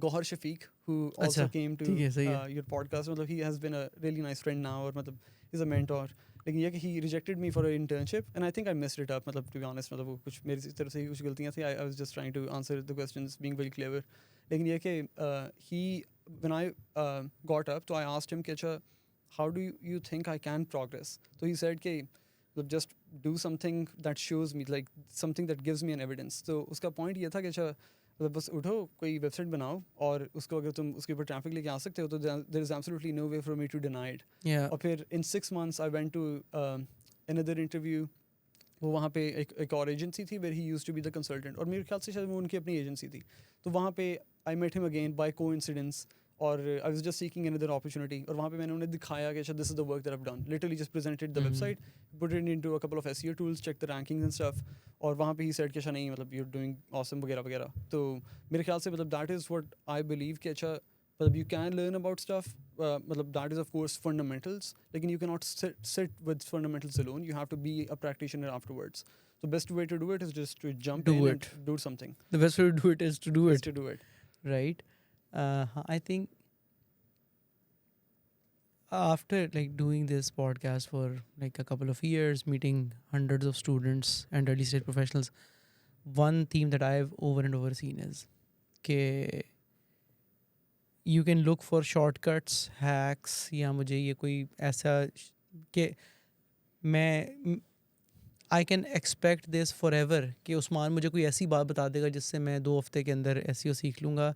Speaker 2: Gohar Shafiq, who also
Speaker 1: अच्छा,
Speaker 2: came to
Speaker 1: ठीक है, सही है.
Speaker 2: your podcast. मतलब he has been a really nice friend now और मतलब he's a mentor. लेकिन ये कि he rejected me for an internship and I think I messed it up. मतलब to be honest मतलब वो कुछ मेरी तरफ से ही कुछ गलतियाँ थी. I was just trying to answer the questions, being very clever. लेकिन ये कि he when I got up, तो I asked him कि अच्छा how do you think I can progress? So he said कि just do something that shows me like something that gives me an evidence. तो उसका point ये था कि अच्छा मतलब बस उठो कोई वेबसाइट बनाओ और उसको अगर तुम उसके ऊपर ट्रैफिक लेके आ सकते हो तो there is absolutely no way for me to deny it.
Speaker 1: Yeah.
Speaker 2: और फिर इन 6 months I went to another interview. वो वहाँ पे एक और एजेंसी थी where he used to be the consultant और मेरे ख्याल से शायद वो उनकी अपनी एजेंसी थी. तो वहाँ पे I met him again by coincidence और I was just seeking another opportunity और वहाँ पे मैंने उन्हें दिखाया कि अच्छा this is the work that I have done. Literally just presented the website, put it into a couple of SEO tools, check the rankings and stuff. और वहाँ पे ही सेट कि अच्छा नहीं मतलब यू आर डूइंग ऑसम वगैरह वगैरह. तो मेरे ख्याल से मतलब that is what I believe कि अच्छा मतलब you can learn about stuff मतलब that is of course fundamentals लेकिन you can not sit with fundamentals alone. You have to be a practitioner afterwards. The best way to do it is just to jump
Speaker 1: Do
Speaker 2: in
Speaker 1: it.
Speaker 2: and do something.
Speaker 1: The best way to do it is to do
Speaker 2: Is
Speaker 1: it,
Speaker 2: to do it.
Speaker 1: right? I think after like doing this podcast for like a couple of years, meeting hundreds of students and early stage professionals, one theme that I've over and over seen is कि you can look for shortcuts, hacks या मुझे ये कोई ऐसा कि मैं I can expect this for ever कि उस्मान मुझे कोई ऐसी बात बता देगा जिससे मैं 2 हफ्ते के अंदर SEO सीख लूँगा,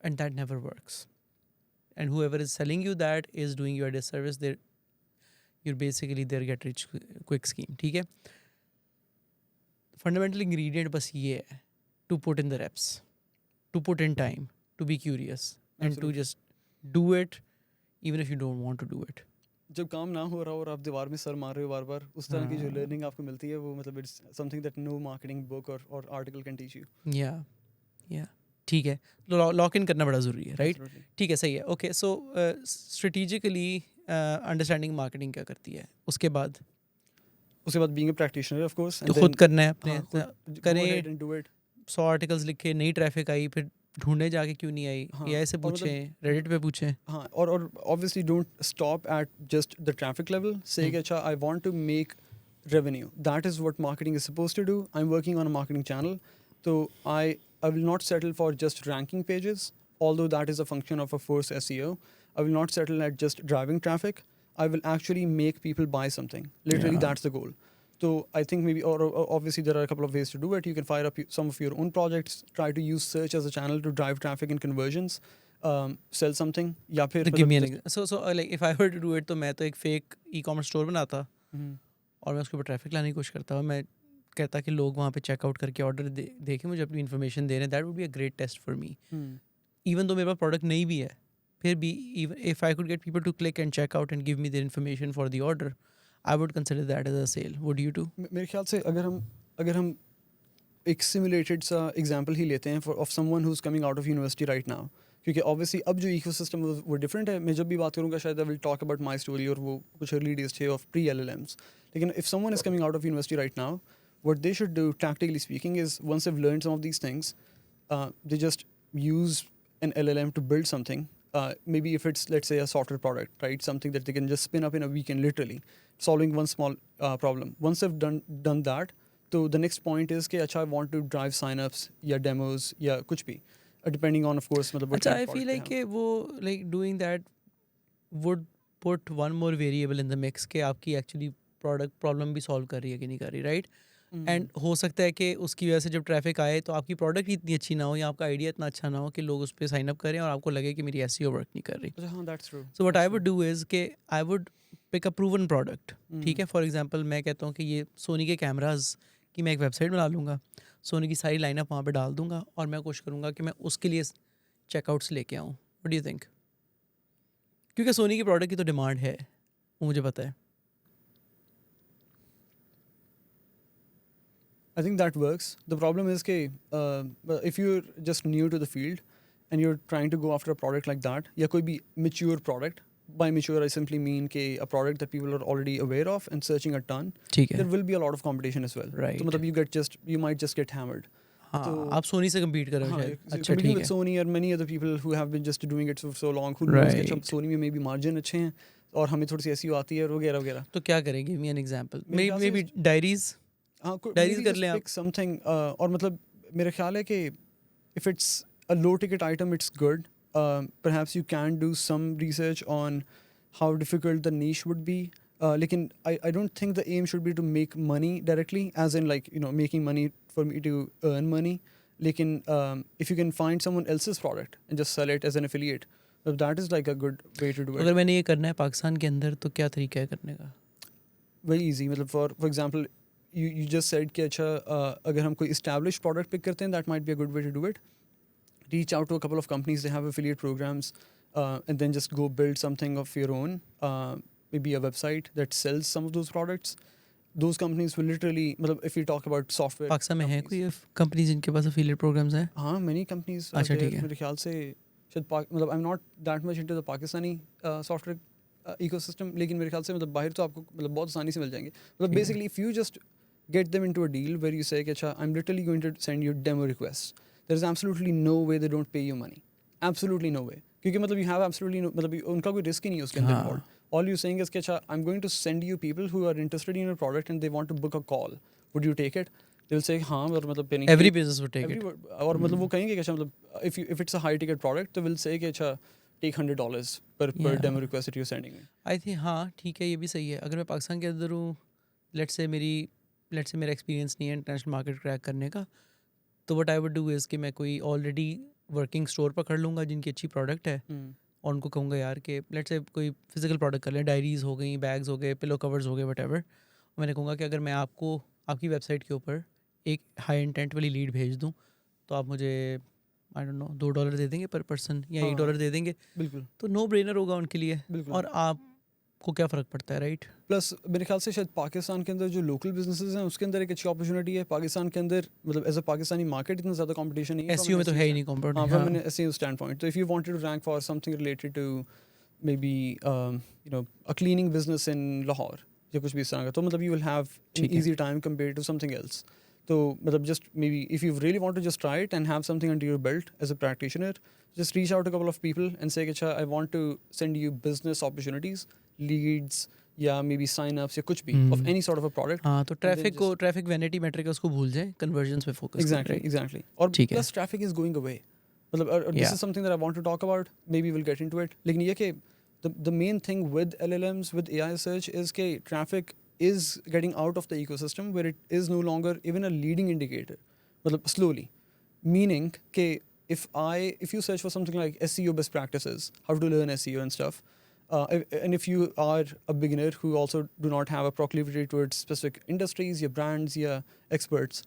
Speaker 1: and that never works, and whoever is selling you that is doing you a disservice. You're basically their get rich quick scheme. ठीक है, फंडामेंटल इंग्रेडिएंट बस ये है, to put in the reps, to put in time, to be curious and to
Speaker 2: Absolutely.
Speaker 1: Just do it even if you don't want to do it.
Speaker 2: जब काम ना हो रहा हो और आप दीवार में सर मार रहे हो बार बार, उस तरह की जो
Speaker 1: हाँ.
Speaker 2: लर्निंग आपको मिलती है वो मतलब it's something that no marketing book और आर्टिकल कैन टीच यू.
Speaker 1: या ठीक है, लॉक इन करना बड़ा ज़रूरी है, राइट?
Speaker 2: Absolutely.
Speaker 1: ठीक है, सही है. ओके, सो स्ट्रेटिजिकली अंडरस्टैंडिंग मार्केटिंग क्या करती है, उसके बाद
Speaker 2: उसके बाद being a practitioner of course
Speaker 1: तो खुद करना है अपने,
Speaker 2: करें
Speaker 1: करें
Speaker 2: एंड डू इट.
Speaker 1: 100 आर्टिकल्स लिखे, नई ट्रैफिक आई, फिर ढूंढने जाके क्यों नहीं आई,
Speaker 2: हाँ,
Speaker 1: AI से
Speaker 2: और मतलब-
Speaker 1: पूछें, रेडिट पे पूछें.
Speaker 2: हाँ, और obviously don't stop at just the traffic level. Say कि अच्छा I want to make revenue. That is what marketing is supposed to do. I'm working on a marketing channel, so I will not settle for just ranking pages, although that is a function of a force SEO. I will not settle at just driving traffic. I will actually make people buy something. Literally,
Speaker 1: Yeah.
Speaker 2: that's the goal. So I think maybe, or obviously there are a couple of ways to do it. You can fire up some of your own projects. Try to use search as a channel to drive traffic and conversions. Sell something. या फिर
Speaker 1: तो give me
Speaker 2: मतलब
Speaker 1: an so like if I were to do it, तो मैं तो एक fake e-commerce store बनाता
Speaker 2: हम्म,
Speaker 1: और मैं उसके ऊपर ट्रैफिक लाने की कोशिश करता हूँ. मैं कहता कि लोग वहाँ पे चेकआउट करके ऑर्डर देखें, मुझे अपनी इन्फॉर्मेशन दे रहे हैं. That would be a great test for me.
Speaker 2: Hmm.
Speaker 1: Even though मेरे पास प्रोडक्ट नहीं भी है, फिर भी if I could get people to click and check out and give me their information for the order, I would consider that as a sale. Would you too?
Speaker 2: मेरे ख्याल से अगर हम एक सिमुलेटेड सा एग्जांपल ही लेते हैं of someone who is coming out of university right now, क्योंकि ऑब्वियसली अब जो इकोसिस्टम वो डिफरेंट है. मैं जब भी बात करूंगा शायद I will talk about my story और वो कुछ अर्ली डेज थे ऑफ प्री LLMs. लेकिन if someone is coming out of university right now, what they should do tactically speaking is once they've learned some of these things, they just use an LLM to build something. Maybe if it's, let's say, a software product, right? Something that they can just spin up in a weekend, literally solving one small problem. Once they've done that, so the next point is कि अच्छा I want to drive signups या demos या कुछ भी, depending on of course मतलब what
Speaker 1: अच्छा,
Speaker 2: kind
Speaker 1: I
Speaker 2: of
Speaker 1: feel
Speaker 2: product
Speaker 1: like
Speaker 2: they have.
Speaker 1: कि वो like doing that would put one more variable in the mix कि आपकी एक्चुअली प्रोडक्ट प्रॉब्लम भी सॉल्व कर रही है कि नहीं कर रही, राइट? एंड हो सकता है कि उसकी वजह से जब ट्रैफिक आए तो आपकी प्रोडक्ट ही इतनी अच्छी ना हो या आपका आइडिया इतना अच्छा ना हो कि लोग उस पर साइन अप करें और आपको लगे कि मेरी SEO वर्क नहीं कर रही.
Speaker 2: अच्छा हाँ, that's true.
Speaker 1: So what
Speaker 2: That's
Speaker 1: I
Speaker 2: true.
Speaker 1: Would do is कि I would pick a proven product. ठीक है,
Speaker 2: हम्म.
Speaker 1: फॉर एग्जांपल मैं कहता हूँ कि ये सोनी के कैमराज की मैं एक वेबसाइट बना लूँगा, सोनी की सारी लाइनअप वहाँ पे डाल दूँगा और मैं कोशिश करूँगा कि मैं उसके लिए चेकआउट्स लेके आऊँ. What do you think? क्योंकि सोनी की प्रोडक्ट की तो डिमांड है, वो मुझे पता है.
Speaker 2: I think that works. The problem is if you're just new to the field and you're trying to go after a product like that, या कोई भी mature product, by mature I simply mean a product that people are already aware of and searching a ton,
Speaker 1: ठीक है,
Speaker 2: there will be a lot of competition as well.
Speaker 1: Right.
Speaker 2: तो मतलब you might just get hammered.
Speaker 1: हाँ
Speaker 2: तो-
Speaker 1: आप सोनी से compete कर रहे हो
Speaker 2: हाँ,
Speaker 1: शायद. अच्छा
Speaker 2: competing
Speaker 1: ठीक
Speaker 2: with
Speaker 1: है.
Speaker 2: Sony or many other people who have been just doing it for so long, who knows कि अच्छा
Speaker 1: Right.
Speaker 2: Sony में maybe margin अच्छे हैं और हमें थोड़ी सी SEO आती है वगैरह वगैरह.
Speaker 1: तो क्या करें? Give me an example.
Speaker 2: मेरे ख्याल
Speaker 1: मे
Speaker 2: से
Speaker 1: बी डायरीज.
Speaker 2: हाँ,
Speaker 1: Diaries
Speaker 2: maybe
Speaker 1: कर
Speaker 2: just
Speaker 1: लें आप.
Speaker 2: pick something, और मतलब मेरा ख्याल है कि if it's a low ticket item, it's good. Perhaps you can do some research on how difficult the niche would be. लेकिन I don't think the aim should be to make money directly, as in like making money for me to earn money. लेकिन if you can find someone else's product and just sell it as an affiliate, that is like a good way to do it.
Speaker 1: अगर मैंने ये करना है पाकिस्तान के अंदर तो क्या तरीका है करने का?
Speaker 2: Very easy. मतलब for example, you just said कि अच्छा अगर हम कोई established product pick करते हैं, that might be a good way to do it. Reach out to a couple of companies, they have affiliate programs, and then just go build something of your own. Maybe a website that sells some of those products. Those companies will literally, मतलब if we talk about software.
Speaker 1: Pakistan में है
Speaker 2: companies.
Speaker 1: कोई company जिनके पास affiliate programmes हैं?
Speaker 2: हाँ, many companies are
Speaker 1: अच्छा,
Speaker 2: there.
Speaker 1: ठीक है.
Speaker 2: मेरे ख्याल से शायद मतलब I'm not that much into the Pakistani software ecosystem, लेकिन मेरे ख्याल से मतलब बाहर तो आपको मतलब बहुत आसानी से मिल जाएंगे. मतलब
Speaker 1: ठीक है.
Speaker 2: basically if you just get them into a deal where you say कि अच्छा I'm literally going to send you demo requests, there is absolutely no way they don't pay you money. Absolutely no way. क्योंकि मतलब you have absolutely no, मतलब उनका कोई risk ही नहीं है उसके अंदर
Speaker 1: हाँ.
Speaker 2: involved. All you're saying is कि अच्छा I'm going to send you people who are interested in your product and they want to book a call. Would you take it? They'll say हाँ, और मतलब pay नहीं.
Speaker 1: Every business would take it.
Speaker 2: और मतलब वो कहेंगे कि अच्छा मतलब if it's a high ticket product, तो will say कि अच्छा take $100 per
Speaker 1: Yeah.
Speaker 2: demo request that you're sending me.
Speaker 1: I think हाँ ठीक है, ये भी सही है. अगर मैं पाकिस्तान के अंदर हूँ, लेट्स से मेरी लेट्स से मेरा एक्सपीरियंस नहीं है इंटरनेशनल मार्केट क्रैक करने का, तो what I would do is कि मैं कोई ऑलरेडी वर्किंग स्टोर पकड़ लूँगा जिनकी अच्छी प्रोडक्ट है, और उनको कहूँगा यार कि लेट्स से कोई फिजिकल प्रोडक्ट कर लें, डायरीज़ हो गई, बैग्स हो गए, पिलो कवर्स हो गए, वट मैंने कहूँगा कि अगर मैं आपको आपकी वेबसाइट के ऊपर एक हाई इंटेंट वाली लीड भेज दूँ तो आप मुझे आई डोंट नो $2 दे देंगे पर पर्सन या $1 दे देंगे,
Speaker 2: बिल्कुल
Speaker 1: तो नो ब्रेनर होगा उनके लिए,
Speaker 2: बिल्कुल।
Speaker 1: और आपको क्या फ़र्क पड़ता है, राइट?
Speaker 2: प्लस मेरे ख्याल से शायद पाकिस्तान के अंदर जो लोकल बिजनेसेस हैं उसके अंदर एक अच्छी अपॉर्चुनिटी है। पाकिस्तान के अंदर मतलब एज अ पाकिस्तानी मार्केट इतना ज़्यादा कंपटीशन नहीं है
Speaker 1: एसईओ में तो है ही नहीं कंपटीशन।
Speaker 2: हाँ, from an SEO standpoint. तो if you wanted to rank for something related to maybe a cleaning business in Lahore या कुछ भी इस तरह का, तो मतलब यू विल हैव
Speaker 1: ठीक है।
Speaker 2: Easy time compare to something else. तो मतलब just maybe if you really want to just try it and have something under your belt as a practitioner, just reach out to a couple of people and say कि I want to send you business opportunities, leads या maybe sign-ups या कुछ भी of any sort of a product.
Speaker 1: हाँ, तो
Speaker 2: then
Speaker 1: traffic vanity metric है उसको भूल जाए, कन्वर्जन्स पे फोकस
Speaker 2: Exactly, exactly. और
Speaker 1: ठीक है।
Speaker 2: plus traffic is going away. मतलब this
Speaker 1: Yeah.
Speaker 2: is something that I want to talk about. Maybe we'll get into it. लेकिन ये कि the main thing with LLMs, with AI search is कि traffic is getting out of the ecosystem where it is no longer even a leading indicator. मतलब slowly. Meaning कि if you search for something like SEO best practices, how to learn SEO and stuff, and if you are a beginner who also do not have a proclivity towards specific industries, your brands, your experts,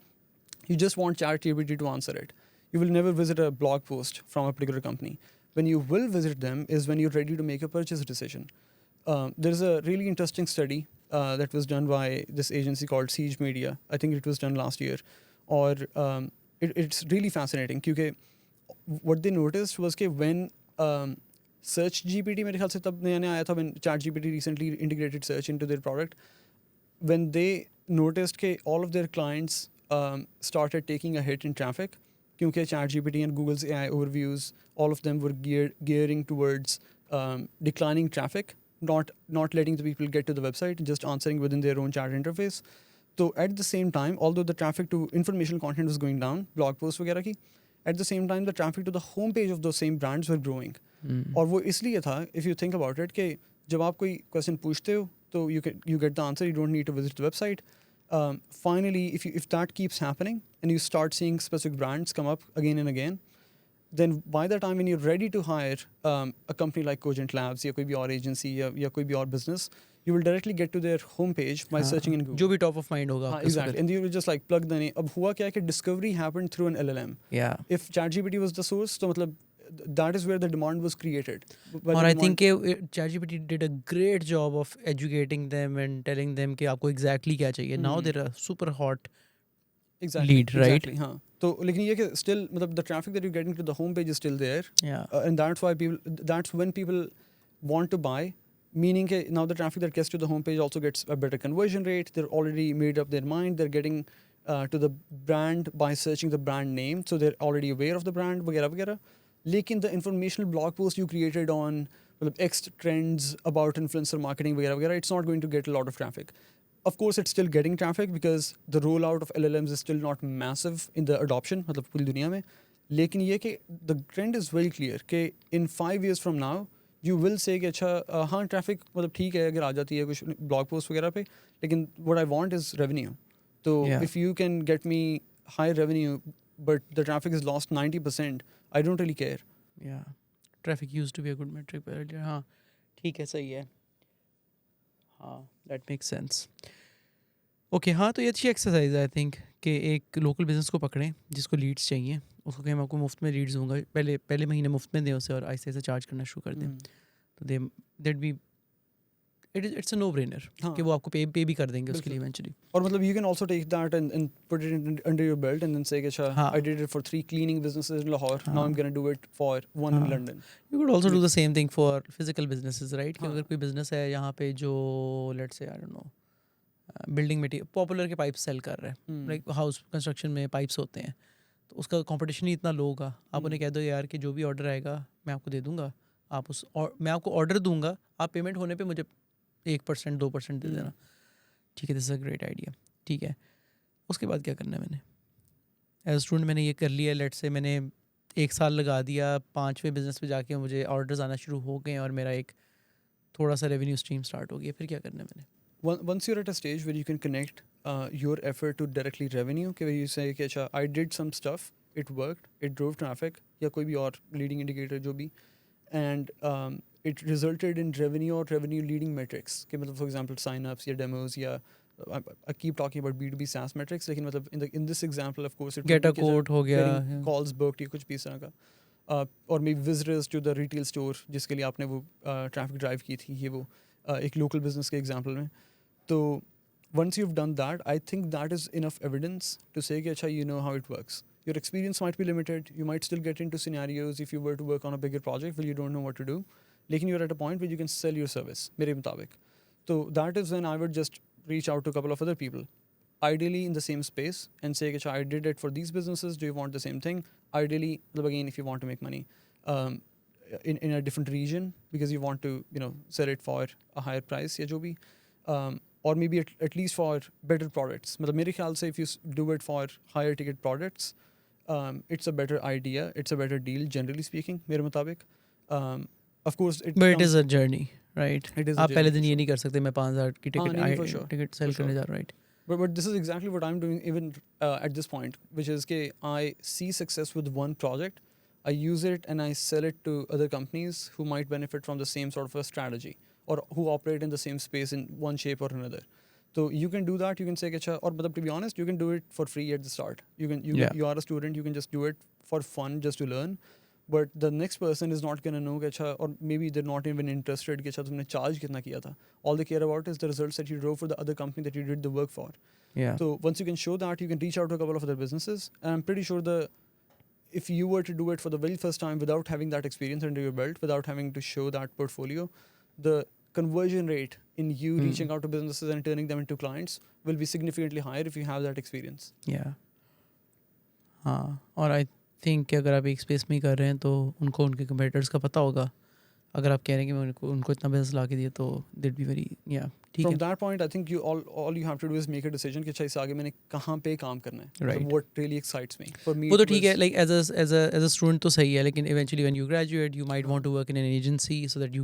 Speaker 2: you just want ChatGPT to answer it. You will never visit a blog post from a particular company. When you will visit them is when you're ready to make a purchase decision. There's a really interesting study that was done by this agency called Siege Media. I think it was done last year. Or it's really fascinating because what they noticed was that when Search GPT, मेरे ख्याल से तब नया नया आया था, when ChatGPT recently integrated search into their product, when they noticed that all of their clients started taking a hit in traffic, because ChatGPT and Google's AI overviews, all of them were gearing towards declining traffic, not letting the people get to the website, just answering within their own chat interface. So at the same time, although the traffic to informational content was going down, blog posts वगैरह की, at the same time the traffic to the homepage of those same brands were growing. और वो इसलिए था, if you think about it, कि जब आप कोई क्वेश्चन पूछते हो तो you get the answer, you don't need to visit the website. Finally, if that keeps happening and you start seeing specific brands come up again and again, then by the time when you're ready to hire a company like Cogent Labs या कोई भी और agency या कोई भी और business, you will directly get to their homepage by searching in Google.
Speaker 1: जो भी टॉप ऑफ माइंड होगा
Speaker 2: हाँ,
Speaker 1: आपका
Speaker 2: exactly. And you will just like plug the name. अब हुआ क्या है कि discovery happened through an LLM.
Speaker 1: या
Speaker 2: If ChatGPT was the source, तो मतलब that is where the demand was created. When
Speaker 1: और
Speaker 2: the
Speaker 1: I
Speaker 2: demand-
Speaker 1: think ChatGPT did a great job of educating them and telling them कि आपको exactly क्या चाहिए। Now there are super hot
Speaker 2: exactly,
Speaker 1: lead, right?
Speaker 2: Exactly, हाँ. तो लेकिन ये कि still मतलब the traffic that you're getting to the homepage is still there.
Speaker 1: या
Speaker 2: And that's when people want to buy, meaning that now the traffic that gets to the homepage also gets a better conversion rate. They're already made up their mind. They're getting to the brand by searching the brand name, so they're already aware of the brand, वगैरह वगैरह. लेकिन the informational blog post you created on मतलब X trends about influencer marketing वगैरह वगैरह, it's not going to get a lot of traffic. Of course, it's still getting traffic because the rollout of LLMs is still not massive in the adoption, मतलब पूरी दुनिया में. लेकिन ये कि the trend is very clear कि in 5 years from now you will say कि अच्छा हाँ ट्रैफिक मतलब ठीक है अगर आ जाती है कुछ blog post वगैरह पे, लेकिन what I want is revenue. So
Speaker 1: Yeah.
Speaker 2: if you can get me high revenue but the traffic is lost 90%, I don't really care.
Speaker 1: या traffic used to be a good metric पर earlier. हाँ ठीक है, सही है, हाँ that makes sense. Okay, हाँ तो ये अच्छी एक्सरसाइज है आई थिंक कि एक लोकल बिजनेस को पकड़ें जिसको लीड्स चाहिए, उसको कहें मैं आपको मुफ्त में लीड्स दूंगा, पहले महीने मुफ्त में दें उसे और आहिस्ते आहिस्ते चार्ज करना शुरू कर दें, तो they that be it's a no brainer
Speaker 2: हाँ.
Speaker 1: कि वो आपको पे भी कर देंगे उसके लिए
Speaker 2: बिल्कुल.
Speaker 1: इवेंचुअली।
Speaker 2: और मतलब you can also take that and put it under your belt and then say कि अच्छा
Speaker 1: हाँ.
Speaker 2: I did it for 3 cleaning businesses in Lahore. Now
Speaker 1: हाँ.
Speaker 2: I'm going to do it for one in
Speaker 1: हाँ.
Speaker 2: London.
Speaker 1: You could also do the same thing for physical businesses, right? कि
Speaker 2: हाँ.
Speaker 1: अगर कोई business है यहाँ पे जो let's say I don't know building material popular के पाइप सेल कर रहा है, लाइक हाउस कंस्ट्रक्शन में पाइप्स होते हैं, तो उसका कंपटीशन ही इतना लो होगा, आप उन्हें कह दो यार कि जो भी ऑर्डर आएगा मैं आपको दे दूंगा, आप मैं आपको ऑर्डर दूंगा, आप पेमेंट होने पे मुझे 1% 2% दे देना, ठीक है, this is a great idea, ठीक है। उसके बाद क्या करना है मैंने एज स्टूडेंट, मैंने ये कर लिया, लेट्स से मैंने 1 साल लगा दिया, 5वें बिजनेस पे जाके मुझे ऑर्डर्स आना शुरू हो गए और मेरा एक थोड़ा सा रेवेन्यू स्ट्रीम स्टार्ट हो गया, फिर क्या करना है मैंने?
Speaker 2: Once you're at a stage where you can connect your effort to directly revenue कि you say कि अच्छा I did some stuff, it worked, it drove traffic या कोई भी और leading indicator जो भी, and it resulted in revenue or revenue leading metrics कि मतलब for example sign-ups या demos या I keep talking about B2B SaaS metrics लेकिन मतलब in this example of course it
Speaker 1: Get
Speaker 2: would
Speaker 1: a
Speaker 2: be कि
Speaker 1: quote हो गया,
Speaker 2: getting calls booked या कुछ भी इस तरह का, और maybe visitors to the retail store जिसके लिए आपने वो traffic drive की थी ये वो एक local business के example में. तो once you've done that, I think that is enough evidence to say कि अच्छा you know how it works. Your experience might be limited. You might still get into scenarios if you were to work on a bigger project where you don't know what to do. लेकिन you're at a point where you can sell your service मेरे मुताबिक. So that is when I would just reach out to a couple of other people, ideally in the same space, and say, I did it for these businesses. Do you want the same thing? Ideally, again, if you want to make money um, in a different region because you want to, sell it for a higher price, या जो भी, or maybe at least for better products. मतलब मेरे ख्याल से if you do it for higher ticket products, it's a better idea. It's a better deal, generally speaking, मेरे मुताबिक. Of course,
Speaker 1: but it is a journey, right?
Speaker 2: It is a
Speaker 1: आप
Speaker 2: journey
Speaker 1: पहले
Speaker 2: for
Speaker 1: दिन ये
Speaker 2: sure.
Speaker 1: नहीं कर सकते मैं 5,000 की
Speaker 2: नहीं, for sure.
Speaker 1: Ticket sale
Speaker 2: For
Speaker 1: करने
Speaker 2: sure.
Speaker 1: जा रहा हूँ, right?
Speaker 2: But this is exactly what I'm doing even at this point, which is that I see success with one project, I use it and I sell it to other companies who might benefit from the same sort of a strategy or who operate in the same space in one shape or another. So you can do that. You can say, or to be honest, you can do it for free at the start. You are a student. You can just do it for fun, just to learn. But the next person is not going to know or maybe they're not even interested कि तुमने charge कितना किया था. All they care about is the results that you drove for the other company that you did the work for.
Speaker 1: Yeah.
Speaker 2: So once you can show that, you can reach out to a couple of other businesses, and I'm pretty sure if you were to do it for the very first time without having that experience under your belt, without having to show that portfolio, the conversion rate in you reaching out to businesses and turning them into clients will be significantly higher if you have that experience.
Speaker 1: Yeah. हाँ, और I think कि अगर आप एक space में ही कर रहे हैं तो उनको उनके कंपेटिटर्स का पता होगा. अगर आप कह रहे हैं कि मैं उनको इतना बिजनेस ला के दिया तो दिट बी वेरी ठीक है.
Speaker 2: From that point, I think all you have to do is make a decision कि अच्छा इस आगे मैंने कहाँ पे काम करना है.
Speaker 1: Right.
Speaker 2: So what really excites me. For me,
Speaker 1: वो तो
Speaker 2: it
Speaker 1: ठीक है,
Speaker 2: was-
Speaker 1: like as a student तो सही है, लेकिन eventually when you graduate you might want to work in an agency so that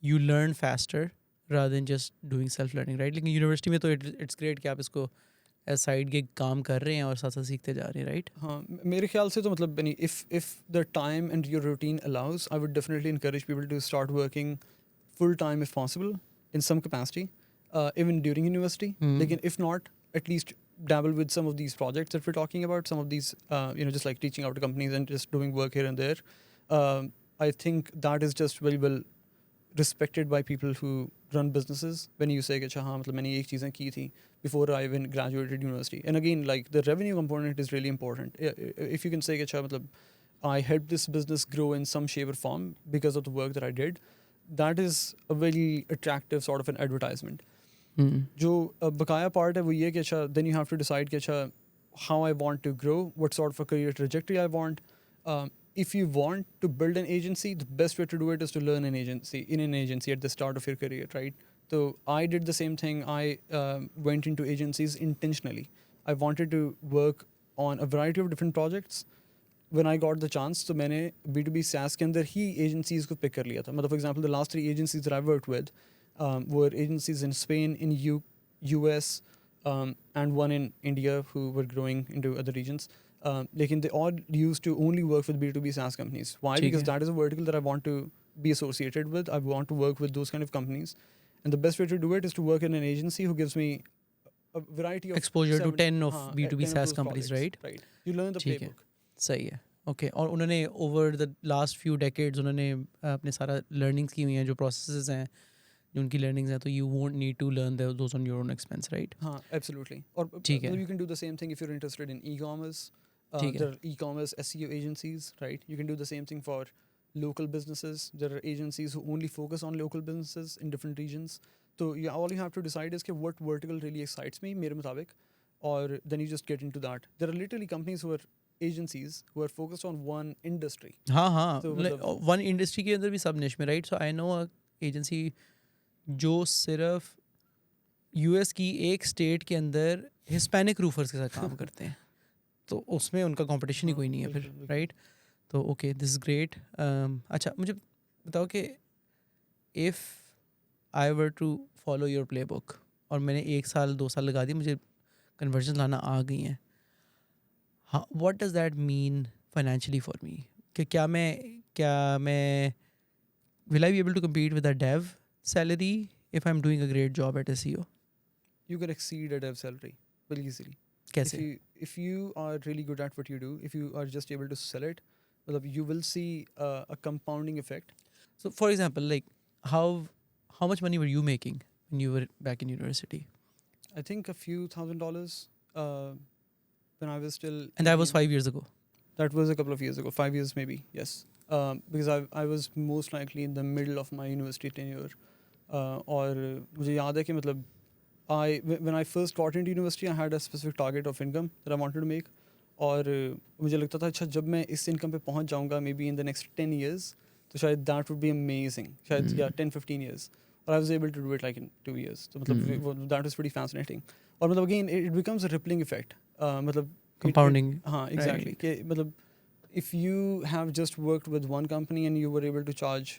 Speaker 1: you learn faster rather than just doing self learning, right? लेकिन university में तो it's great कि आप इसको as side gig काम कर रहे हैं और साथ साथ सीखते जा रहे हैं, right?
Speaker 2: हाँ, मेरे ख्याल से तो मतलब if the time and your routine allows, I would definitely encourage people to start working full time if possible in some capacity, even during university. Like if not, at least dabble with some of these projects that we're talking about. Some of these, just like reaching out to companies and just doing work here and there. I think that is just very well respected by people who run businesses when you say कि अच्छा हाँ मतलब मैंने ये चीज़ें की थी before I even graduated university. And again, like the revenue component is really important. If you can say कि अच्छा मतलब I helped this business grow in some shape or form because of the work that I did, that is a very attractive sort of an advertisement. जो बकाया part है वो ये कि अच्छा then you have to decide कि अच्छा how I want to grow, what sort of a career trajectory I want. If you want to build an agency, the best way to do it is to learn in an agency at the start of your career, right? So I did the same thing. I went into agencies intentionally. I wanted to work on a variety of different projects. When I got the chance, so मैंने B2B SaaS के अंदर ही agencies को pick कर लिया था. मतलब for example, the last 3 agencies that I've worked with were agencies in Spain, in US, and one in India who were growing into other regions. They all used to only work with B2B SaaS companies. Why? Because that is a vertical that I want to be associated with. I want to work with those kind of companies. And the best way to do it is to work in an agency who gives me a variety of
Speaker 1: exposure to 10 of B2B
Speaker 2: 10 of
Speaker 1: SaaS
Speaker 2: those
Speaker 1: companies,
Speaker 2: projects,
Speaker 1: right?
Speaker 2: You learn the
Speaker 1: ठीक है,
Speaker 2: playbook.
Speaker 1: सही है. Okay, और उन्होंने over the last few decades उन्होंने अपने सारा learnings की हुई हैं, जो प्रोसेसेस हैं, जो उनकी लर्निंग्स हैं, तो you won't need to learn those on your own expense, right?
Speaker 2: हाँ, absolutely. Or
Speaker 1: ठीक है.
Speaker 2: you can do the same thing if you're interested in e-commerce.
Speaker 1: ठीक
Speaker 2: There
Speaker 1: है.
Speaker 2: are e-commerce SEO agencies, right? You can do the same thing for local businesses. There are agencies who only focus on local businesses in different regions. So all you have to decide is what vertical really excites me, मेरे मुताबिक, or then you just get into that. There are literally companies who are agencies who are focused on one industry.
Speaker 1: हाँ हाँ,
Speaker 2: So
Speaker 1: one industry के अंदर भी सब निश में, right? So I know a agency जो सिर्फ यूएस की एक स्टेट के अंदर हिस्पैनिक रूफर्स के साथ काम करते हैं, तो उसमें उनका कंपटीशन ही कोई नहीं है फिर, राइट? तो ओके, दिस इज़ ग्रेट. अच्छा, मुझे बताओ कि if I were to follow your playbook और मैंने 1 साल 2 साल लगा दी, मुझे कन्वर्जन लाना आ गई हैं, what does that mean financially for me? कि क्या मैं will I be able to compete with a dev salary if I'm doing a great job at SEO?
Speaker 2: You can exceed a dev salary very easily.
Speaker 1: कैसे?
Speaker 2: If you are really good at what you do, if you are just able to sell it, well, you will see a compounding effect.
Speaker 1: So for example, like how much money were you making when you were back in university?
Speaker 2: I think a few $1,000 when I was still.
Speaker 1: And that was
Speaker 2: 18.
Speaker 1: 5 years ago.
Speaker 2: That was a couple of years ago, 5 years maybe. Yes, because I was most likely in the middle of my university tenure. और मुझे याद है कि मतलब when I first got into university, I had a specific target of income that I wanted to make. और मुझे लगता था अच्छा जब मैं इस income पे पहुंच जाऊंगा maybe in the next 10 years, तो शायद that would be amazing. शायद yeah 10-15 years. और I was able to do it like in 2 years. तो मतलब that was pretty fascinating. और मतलब again it becomes a rippling effect. मतलब
Speaker 1: Compounding.
Speaker 2: हाँ exactly.
Speaker 1: Right.
Speaker 2: कि मतलब if you have just worked with one company and you were able to charge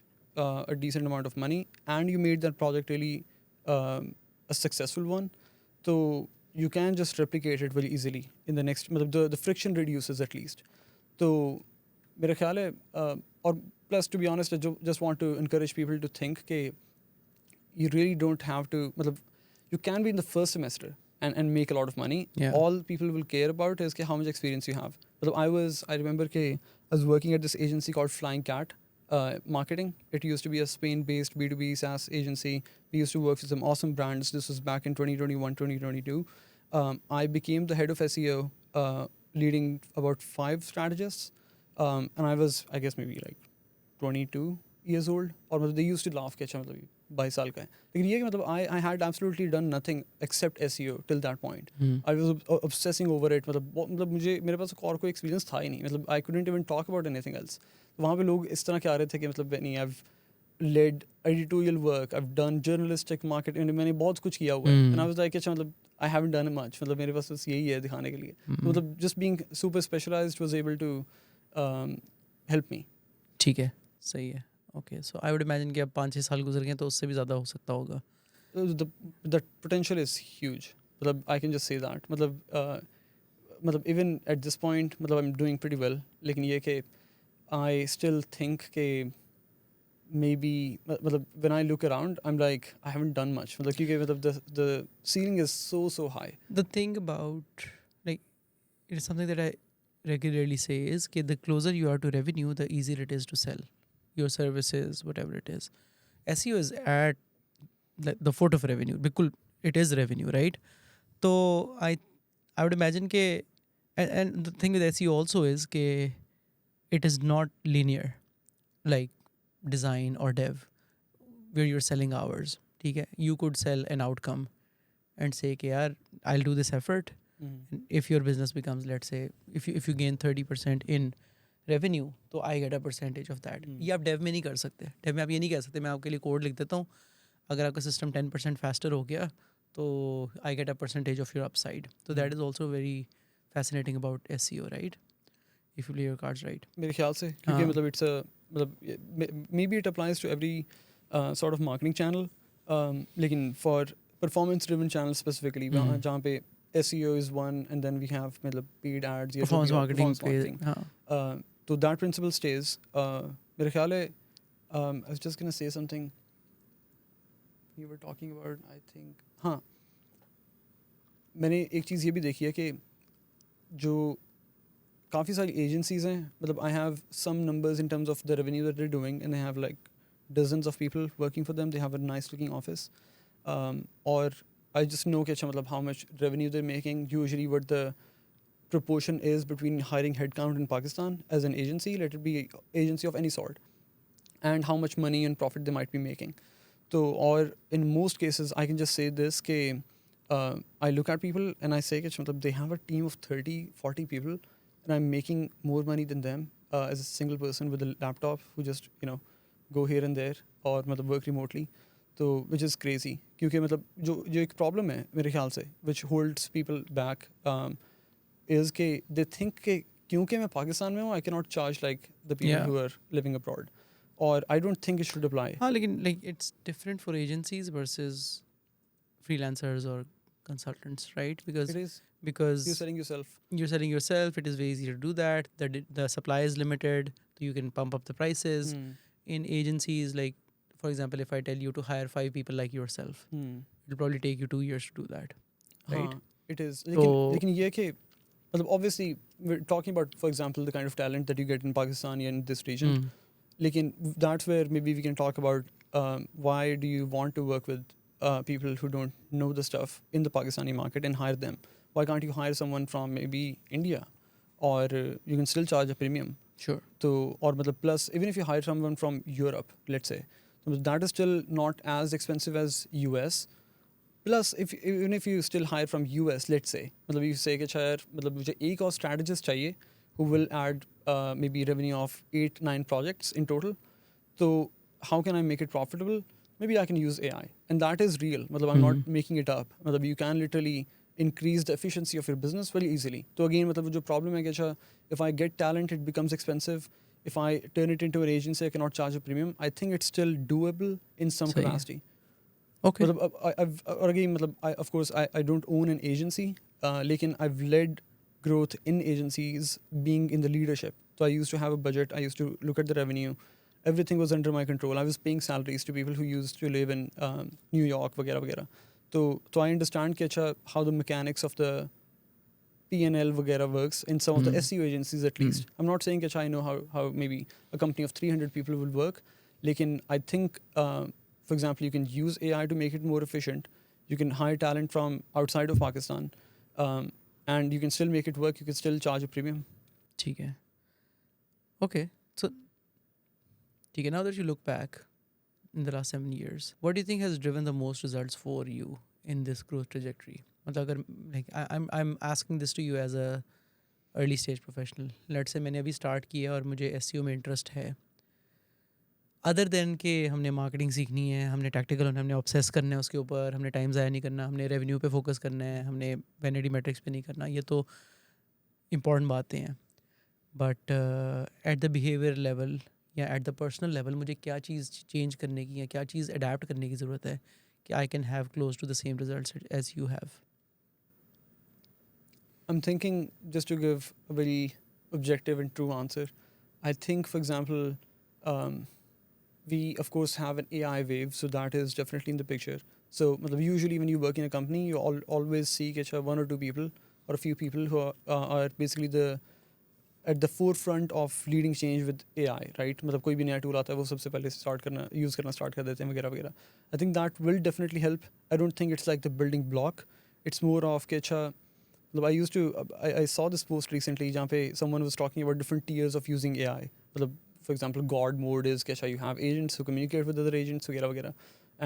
Speaker 2: a decent amount of money and you made that project really a successful one, so you can just replicate it very easily in the next. The friction reduces at least. So मेरा ख्याल है और plus to be honest, I just want to encourage people to think कि you really don't have to. You can be in the first semester and make a lot of money.
Speaker 1: Yeah.
Speaker 2: All people will care about is how much experience you have. I remember I was working at this agency called Flying Cat Marketing. It used to be a Spain-based B2B SaaS agency. We used to work with some awesome brands. This was back in 2021, 2022. I became the head of SEO, leading about 5 strategists. And I was, I guess, maybe like 22 years old. और they used to laugh कि अच्छा मतलब 22 साल का है. लेकिन ये कि मतलब I had absolutely done nothing except SEO till that point. I was obsessing over it. मतलब मुझे मेरे पास और कोई experience था ही नहीं. मतलब I couldn't even talk about anything else. तो वहाँ पे लोग इस तरह के आ रहे थे कि मतलब नहीं, I've led editorial work, I've done journalistic marketing, मैंने बहुत कुछ किया हुआ है. And I was like अच्छा मतलब I haven't done much. मतलब मेरे पास बस यही है दिखाने के लिए. तो मतलब just being super specialized was able to help me.
Speaker 1: ठीक है, सही है. Okay, so I would imagine कि अब 5-6 साल गुजर गए तो उससे भी ज़्यादा हो सकता होगा.
Speaker 2: The potential is huge. मतलब I can just say that. मतलब even at this point मतलब I'm doing pretty well. लेकिन ये कि I still think कि maybe मतलब when I look around I'm like I haven't done much. मतलब क्योंकि मतलब the ceiling is so high.
Speaker 1: The thing about, like, it is something that I regularly say is कि the closer you are to revenue, the easier it is to sell your services, whatever it is. SEO is at the foot of revenue. बिल्कुल, it is revenue, right? So I would imagine कि and the thing with SEO also is कि it is not linear like design or dev where you're selling hours. ठीक है, you could sell an outcome and say कि यार I'll do this effort. And if your business becomes, let's say, if you gain 30% in revenue, तो I get a percentage of that. ये आप dev में नहीं कर सकते. Dev में आप ये नहीं कह सकते मैं आपके लिए कोड लिख देता हूँ, अगर आपका सिस्टम 10% faster हो गया तो I get a percentage of your upside. So that is also very fascinating about SEO, right? If you play your cards right.
Speaker 2: मेरे ख्याल से क्योंकि मतलब it's a मतलब maybe it applies to every sort of marketing channel. लेकिन for performance driven channels specifically जहाँ पे SEO is one and then we have मतलब paid ads,
Speaker 1: performance marketing.
Speaker 2: So that principle stays. मेरे ख्याल है I was just gonna say something you were talking about. I think हाँ मैंने एक चीज़ ये भी देखी है कि जो काफ़ी सारी agencies हैं मतलब I have some numbers in terms of the revenue that they're doing and they have like dozens of people working for them. They have a nice looking office. Or I just know कि अच्छा मतलब how much revenue they're making, usually what the proportion is between hiring headcount in Pakistan as an agency, let it be agency of any sort, and how much money and profit they might be making. So, or in most cases, I can just say this, कि I look at people and I say कि अच्छा मतलब they have a team of 30-40 people and I'm making more money than them as a single person with a laptop who just, go here and there or मतलब work remotely. तो which is crazy क्योंकि मतलब जो एक problem है मेरे ख्याल से which holds people back is कि they think कि क्योंकि मैं पाकिस्तान में हूँ I cannot charge like the people who are living abroad, or I don't think it should apply.
Speaker 1: हाँ लेकिन like it's different for agencies versus freelancers or consultants, right? Because
Speaker 2: It is.
Speaker 1: because
Speaker 2: You're selling yourself.
Speaker 1: you're selling yourself. It is very easy to do that. The supply is limited, so you can pump up the prices.
Speaker 2: Hmm.
Speaker 1: In agencies, like for example, if I tell you to hire 5 people like yourself,
Speaker 2: Hmm.
Speaker 1: it'll probably take you 2 years to do that, right?
Speaker 2: हाँ, it is.
Speaker 1: So
Speaker 2: लेकिन ये कि मतलब obviously we're talking about, for example, the kind of talent that you get in Pakistan and in this region.
Speaker 1: mm,
Speaker 2: लेकिन that's where maybe we can talk about why do you want to work with people who don't know the stuff in the Pakistani market and hire them? Why can't you hire someone from maybe India, or you can still charge a premium?
Speaker 1: sure.
Speaker 2: So, or मतलब plus even if you hire someone from Europe, let's say, so that is still not as expensive as US. Plus, even if you still hire from US, let's say, मतलब you say कि अच्छा यार मतलब मुझे एक और strategist चाहिए who will add maybe revenue of 8-9 projects in total. So how can I make it profitable? Maybe I can use AI, and that is real. मतलब I'm not making it up. मतलब you can literally increase the efficiency of your business very easily. So again, मतलब जो problem है कि अच्छा if I get talent, it becomes expensive. If I turn it into an agency, I cannot charge a premium. I think it's still doable in some
Speaker 1: सही है.
Speaker 2: capacity.
Speaker 1: Okay.
Speaker 2: मतलब और again मतलब of course I don't own an agency, लेकिन I've led growth in agencies being in the leadership. So I used to have a budget. I used to look at the revenue. Everything was under my control. I was paying salaries to people who used to live in New York, वगैरह वगैरह. So I understand कि अच्छा how the mechanics of the P&L वगैरह works in some of the SEO agencies at least. I'm not saying that I know how maybe a company of 300 people will work. लेकिन I think, for example, you can use AI to make it more efficient. You can hire talent from outside of Pakistan, and you can still make it work. You can still charge a premium.
Speaker 1: ठीक है. Okay. So ठीक है. Now that you look back in the last 7 years, what do you think has driven the most results for you in this growth trajectory? मतलब अगर like I'm asking this to you as a early stage professional. Let's say मैंने अभी start किया और मुझे SEO में interest है. Other than के हमने मार्केटिंग सीखनी है, हमने टैक्टिकल होना है, हमने ऑब्सेस करना है उसके ऊपर, हमने टाइम ज़ाया नहीं करना, हमने रेवेन्यू पे फोकस करना है, हमने वैनिटी मैट्रिक्स पे नहीं करना. ये तो इम्पॉर्टेंट बातें हैं. But at the behaviour level या एट द पर्सनल लेवल मुझे क्या चीज़ चेंज करने की या क्या चीज़ अडेप्ट करने की ज़रूरत है कि I can have close to the same results as you have?
Speaker 2: I'm thinking, just to give a very objective and true answer, I think, for example, we of course have an AI wave, so that is definitely in the picture. So usually when you work in a company, you always see कि अच्छा one or two people or a few people who are basically at the forefront of leading change with AI, right? मतलब कोई भी नया tool आता है वो सबसे पहले use करना start कर देते हैं वगैरह वगैरह. I think that will definitely help. I don't think it's like the building block. It's more of कि अच्छा I saw this post recently जहाँ पे someone was talking about different tiers of using AI. मतलब for example, God mode is कि अच्छा you have agents who communicate with other agents वगैरह वगैरह.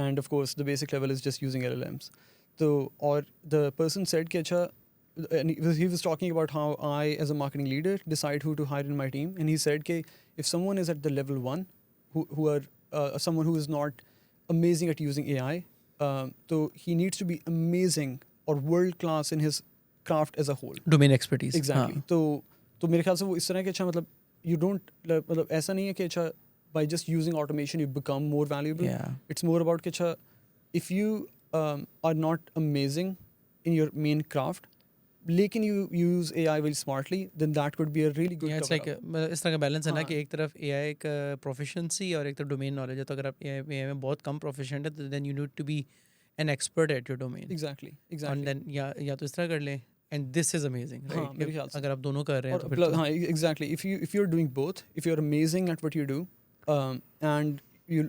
Speaker 2: And of course, the basic level is just using LLMs. So, or the person said कि अच्छा, and he was talking about how I, as a marketing leader, decide who to hire in my team. And he said that if someone is at the level 1, who are someone who is not amazing at using AI, so he needs to be amazing or world class in his craft as a whole.
Speaker 1: Domain expertise.
Speaker 2: Exactly. तो मेरे ख्याल से वो इस तरह के अच्छा मतलब you don't मतलब ऐसा नहीं है कि अच्छा by just using automation you become more valuable.
Speaker 1: Yeah.
Speaker 2: It's more about कि अच्छा if you are not amazing in your main craft, लेकिन you use AI very smartly, then that could be a really good
Speaker 1: Yeah, it's like
Speaker 2: cover up.
Speaker 1: इस तरह का balance है ना
Speaker 2: हाँ.
Speaker 1: कि एक तरफ AI का प्रोफिशिएंसी और एक तरफ डोमेन नॉलेज है. तो अगर आप AI में बहुत कम प्रोफिशिएंट है तो then you need to be an expert at your domain.
Speaker 2: Exactly.
Speaker 1: और
Speaker 2: Exactly.
Speaker 1: देन या तो इस तरह कर लें. एंड दिस इज़ अमेजिंग,
Speaker 2: हाँ,
Speaker 1: राइट?
Speaker 2: मेरे ख्याल से.
Speaker 1: अगर आप दोनों कर रहे हैं
Speaker 2: Or
Speaker 1: तो फिर
Speaker 2: plus,
Speaker 1: तो
Speaker 2: हाँ, exactly. If you're doing both, if you're amazing at what you do, and you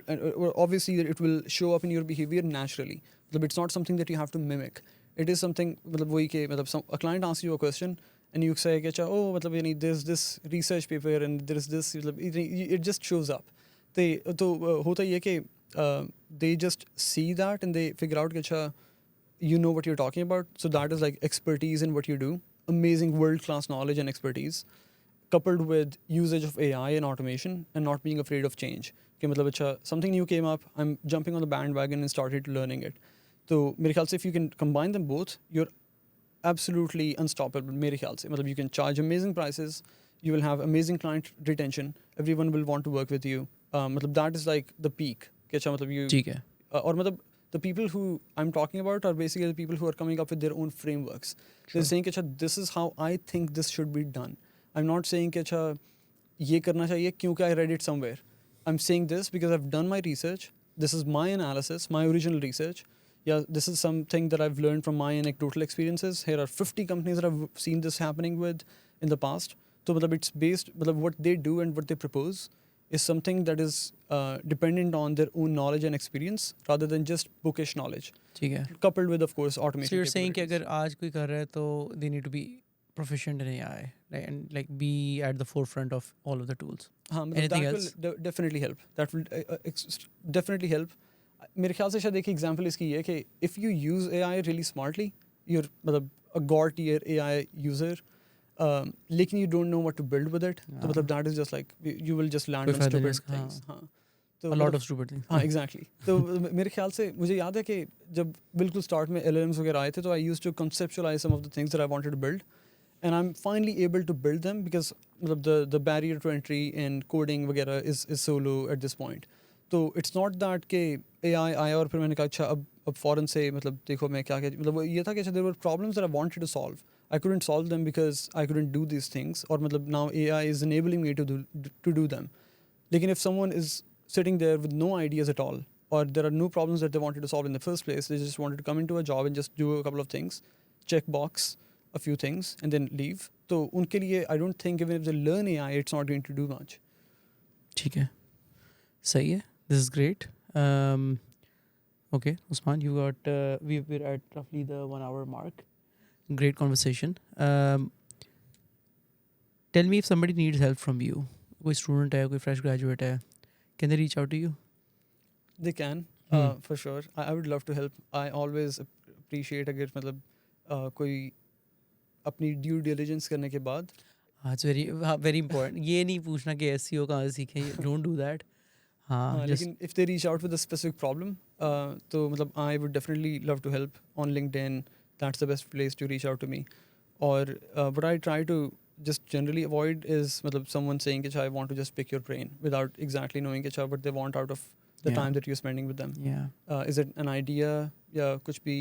Speaker 2: obviously it will show up in your behavior naturally. मतलब it's not something that you have to mimic. It is something मतलब वही के मतलब a client asks you a question and you say कि अच्छा मतलब यानी there's this research paper and there's this मतलब it just shows up. तो होता ये कि they just see that and they figure out कि अच्छा you know what you're talking about. So that is like expertise in what you do. Amazing world-class knowledge and expertise, coupled with usage of AI and automation and not being afraid of change. कि मतलब अच्छा something new came up, I'm jumping on the bandwagon and started learning it. तो मेरे ख्याल से if you can combine them both, you're absolutely unstoppable. मेरे ख्याल से मतलब you can charge amazing prices, you will have amazing client retention, everyone will want to work with you. मतलब that is like the peak. कि अच्छा मतलब you
Speaker 1: ठीक है.
Speaker 2: और मतलब The people who I'm talking about are basically the people who are coming up with their own frameworks. They're saying कि अच्छा this is how I think this should be done. I'm not saying कि अच्छा ये करना चाहिए क्योंकि I read it somewhere. I'm saying this because I've done my research. This is my analysis, my original research. Yeah, this is something that I've learned from my anecdotal experiences. Here are 50 companies that I've seen this happening with in the past. So मतलब it's based, मतलब what they do and what they propose is something that is dependent on their own knowledge and experience rather than just bookish knowledge,
Speaker 1: ठीक है.
Speaker 2: coupled with, of course, automation.
Speaker 1: So you're saying कि
Speaker 2: capabilities.
Speaker 1: अगर आज कोई कर रहा है तो they need to be proficient in AI, like, and like be at the forefront of all of the tools.
Speaker 2: हाँ, मतलब
Speaker 1: Anything
Speaker 2: that
Speaker 1: else?
Speaker 2: will definitely help. That will definitely help. मेरे ख्याल से शायद एक एग्जांपल इसकी ये है कि if you use AI really smartly, you're मतलब a god tier AI user, लेकिन you don't know what to build with it. तो मतलब that is just like you will just land
Speaker 1: कोई
Speaker 2: on
Speaker 1: फायदा नहीं
Speaker 2: stupid
Speaker 1: उसका,
Speaker 2: things. हाँ. तो
Speaker 1: A lot
Speaker 2: मतलब-
Speaker 1: of stupid things.
Speaker 2: हाँ एग्जैक्टली तो मेरे ख्याल से मुझे याद है कि जब बिल्कुल स्टार्ट में LLMs वगैरह आए थे तो I used to conceptualize some of the things that I wanted to build, and I'm finally able to build them because मतलब the barrier to entry in coding वगैरह is so low at this point. तो it's not that कि AI आया और फिर मैंने कहा अच्छा अब फ़ौरन से मतलब देखो मैं क्या मतलब वो ये था कि अच्छा there were problems that I wanted to solve. I couldn't solve them because I couldn't do these things, और मतलब now AI is enabling me to do them. Lekin if someone is sitting there with no ideas at all, or there are no problems that they wanted to solve in the first place, they just wanted to come into a job and just do a couple of things, check box a few things, and then leave. So unke liye, I don't think even if they learn AI, it's not going to do much.
Speaker 1: ठीक है, सही है. This is great. Okay, Usman, you got we're at roughly the 1 hour mark. Great conversation. Tell me if somebody needs help from you. कोई student है, कोई fresh graduate है, can they reach out to you?
Speaker 2: They can, for sure. I would love to help. I always appreciate अगर मतलब कोई अपनी due diligence करने के बाद
Speaker 1: हाँ, it's very important. ये नहीं पूछना कि SEO कहाँ से सीखे. Don't do that. हाँ, just
Speaker 2: लेकिन if they reach out with a specific problem, तो मतलब I would definitely love to help on LinkedIn. That's the best place to reach out to me. Or what I try to just generally avoid is मतलब someone saying कि I want to just pick your brain without exactly knowing कि what they want out of the
Speaker 1: Yeah.
Speaker 2: time that you're spending with them.
Speaker 1: yeah.
Speaker 2: Is it an idea या कुछ भी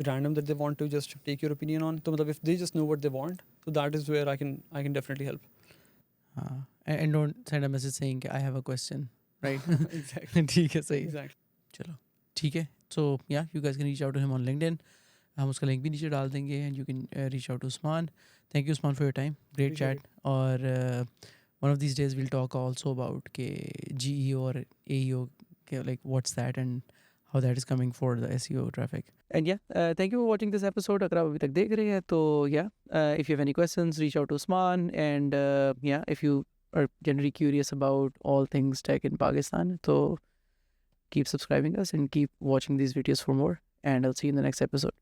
Speaker 2: random that they want to just take your opinion on? तो मतलब if they just know what they want, so that is where I can definitely help.
Speaker 1: And don't send a message saying I have a question, right?
Speaker 2: Exactly.
Speaker 1: ठीक है, सही है.
Speaker 2: Exactly.
Speaker 1: चलो, ठीक है. So yeah, you guys can reach out to him on LinkedIn. हम उसका link भी नीचे डाल देंगे and you can reach out to Usman. Thank you, Usman, for your time. Great
Speaker 2: Appreciate
Speaker 1: chat. और one of these days we'll talk also about के GEO or AEO, के, like what's that and how that is coming for the SEO traffic. And yeah, thank you for watching this episode. अगर आप अभी तक देख रहे हैं तो yeah, if you have any questions, reach out to Usman. And yeah, if you are generally curious about all things tech in Pakistan, so keep subscribing us and keep watching these videos for more. And I'll see you in the next episode.